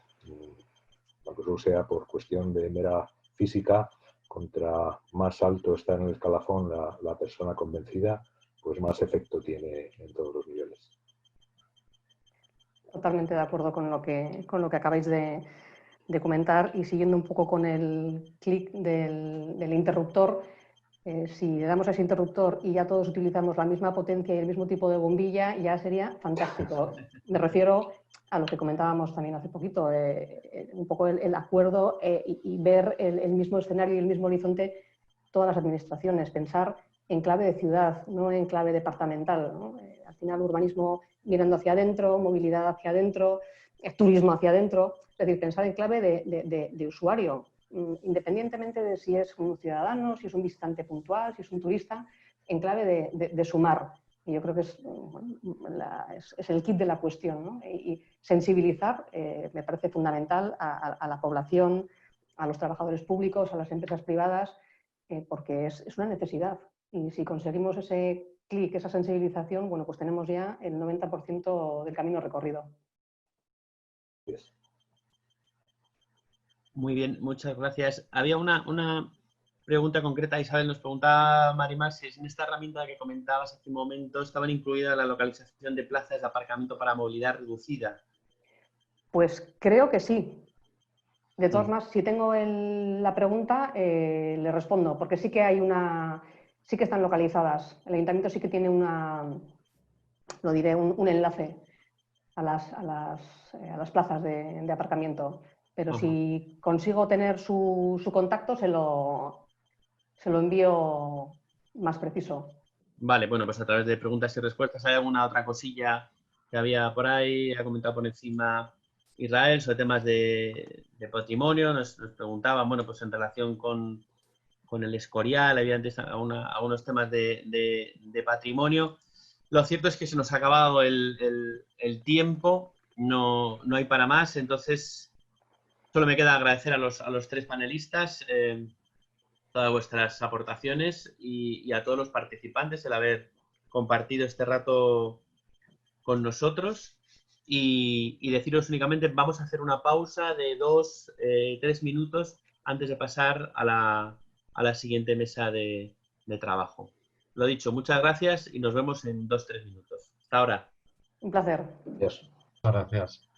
Speaker 3: aunque solo sea por cuestión de mera física, contra más alto está en el escalafón la persona convencida, pues más efecto tiene en todos los niveles.
Speaker 4: Totalmente de acuerdo con lo que acabáis de comentar, y siguiendo un poco con el clic del interruptor. Si le damos a ese interruptor y ya todos utilizamos la misma potencia y el mismo tipo de bombilla, ya sería fantástico. Me refiero a lo que comentábamos también hace poquito, un poco el acuerdo y ver el mismo escenario y el mismo horizonte todas las administraciones, pensar en clave de ciudad, no en clave departamental, ¿no? Al final, urbanismo mirando hacia adentro, movilidad hacia adentro, turismo hacia adentro, es decir, pensar en clave de usuario, independientemente de si es un ciudadano, si es un visitante puntual, si es un turista, en clave de sumar. Y yo creo que es el kit de la cuestión, ¿no? Y sensibilizar me parece fundamental a la población, a los trabajadores públicos, a las empresas privadas, porque es una necesidad. Y si conseguimos ese clic, esa sensibilización, bueno, pues tenemos ya el 90% del camino recorrido.
Speaker 3: Yes.
Speaker 1: Muy bien, muchas gracias. Había una pregunta concreta. Isabel, nos preguntaba Marimar si en esta herramienta que comentabas hace un momento estaban incluidas la localización de plazas de aparcamiento para movilidad reducida.
Speaker 4: Pues creo que sí. De todas maneras, si tengo la pregunta, le respondo, porque sí que hay sí que están localizadas. El ayuntamiento sí que tiene un enlace a las plazas de aparcamiento. Pero si consigo tener su contacto, se lo envío más preciso.
Speaker 1: Vale, bueno, pues a través de preguntas y respuestas. ¿Hay alguna otra cosilla que había por ahí? Ha comentado por encima Israel sobre temas de patrimonio. Nos preguntaban, bueno, pues en relación con con el Escorial, había antes algunos temas de patrimonio. Lo cierto es que se nos ha acabado el tiempo, no hay para más, entonces solo me queda agradecer a los tres panelistas todas vuestras aportaciones y a todos los participantes el haber compartido este rato con nosotros. Y deciros únicamente, vamos a hacer una pausa de 2-3 minutos antes de pasar a la siguiente mesa de trabajo. Lo dicho, muchas gracias y nos vemos en 2-3 minutos. Hasta ahora.
Speaker 4: Un placer.
Speaker 3: Adiós.
Speaker 2: Gracias.